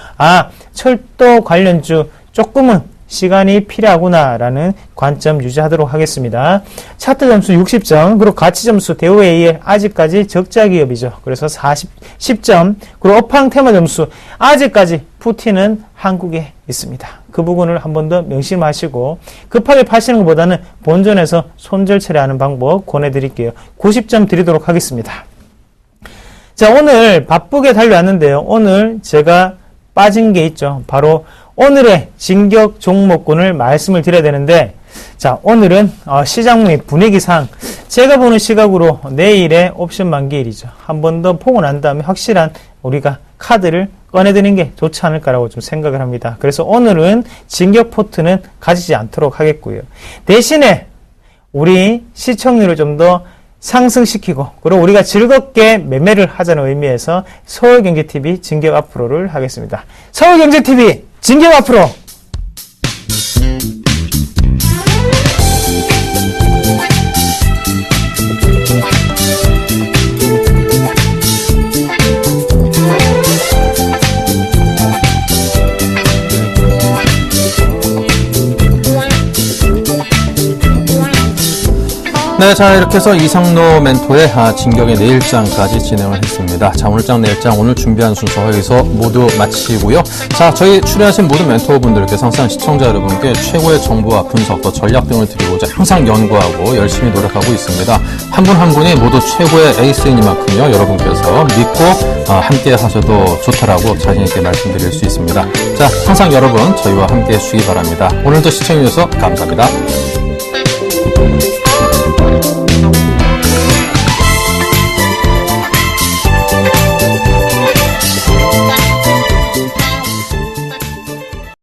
Speaker 5: 철도 관련주 조금은 시간이 필요하구나라는 관점 유지하도록 하겠습니다. 차트 점수 60점, 그리고 가치 점수 대우 AL 아직까지 적자 기업이죠. 그래서 10점, 그리고 업황 테마 점수 아직까지 푸틴은 한국에 있습니다. 그 부분을 한 번 더 명심하시고 급하게 파시는 것보다는 본전에서 손절 처리하는 방법 권해드릴게요. 90점 드리도록 하겠습니다. 자, 오늘 바쁘게 달려왔는데요. 오늘 제가 빠진 게 있죠. 바로 오늘의 진격 종목군을 말씀을 드려야 되는데, 자, 오늘은 시장 분위기상 제가 보는 시각으로 내일의 옵션 만기일이죠. 한 번 더 보고 난 다음에 확실한 우리가 카드를 꺼내드는 게 좋지 않을까라고 좀 생각을 합니다. 그래서 오늘은 진격 포트는 가지지 않도록 하겠고요. 대신에 우리 시청률을 좀 더 상승시키고 그리고 우리가 즐겁게 매매를 하자는 의미에서 서울경제TV 진격 앞으로를 하겠습니다. 서울경제TV 진격 앞으로!
Speaker 1: 네, 자, 이렇게 해서 이상로 멘토의 진격의 내일장까지 진행을 했습니다. 자, 오늘장 내일장 오늘 준비한 순서 여기서 모두 마치고요. 자, 저희 출연하신 모든 멘토분들께서 항상 시청자 여러분께 최고의 정보와 분석, 또 전략 등을 드리고자 항상 연구하고 열심히 노력하고 있습니다. 한 분 한 분이 모두 최고의 에이스이니만큼요, 여러분께서 믿고 함께 하셔도 좋다라고 자신있게 말씀드릴 수 있습니다. 자, 항상 여러분 저희와 함께 해주시기 바랍니다. 오늘도 시청해주셔서 감사합니다.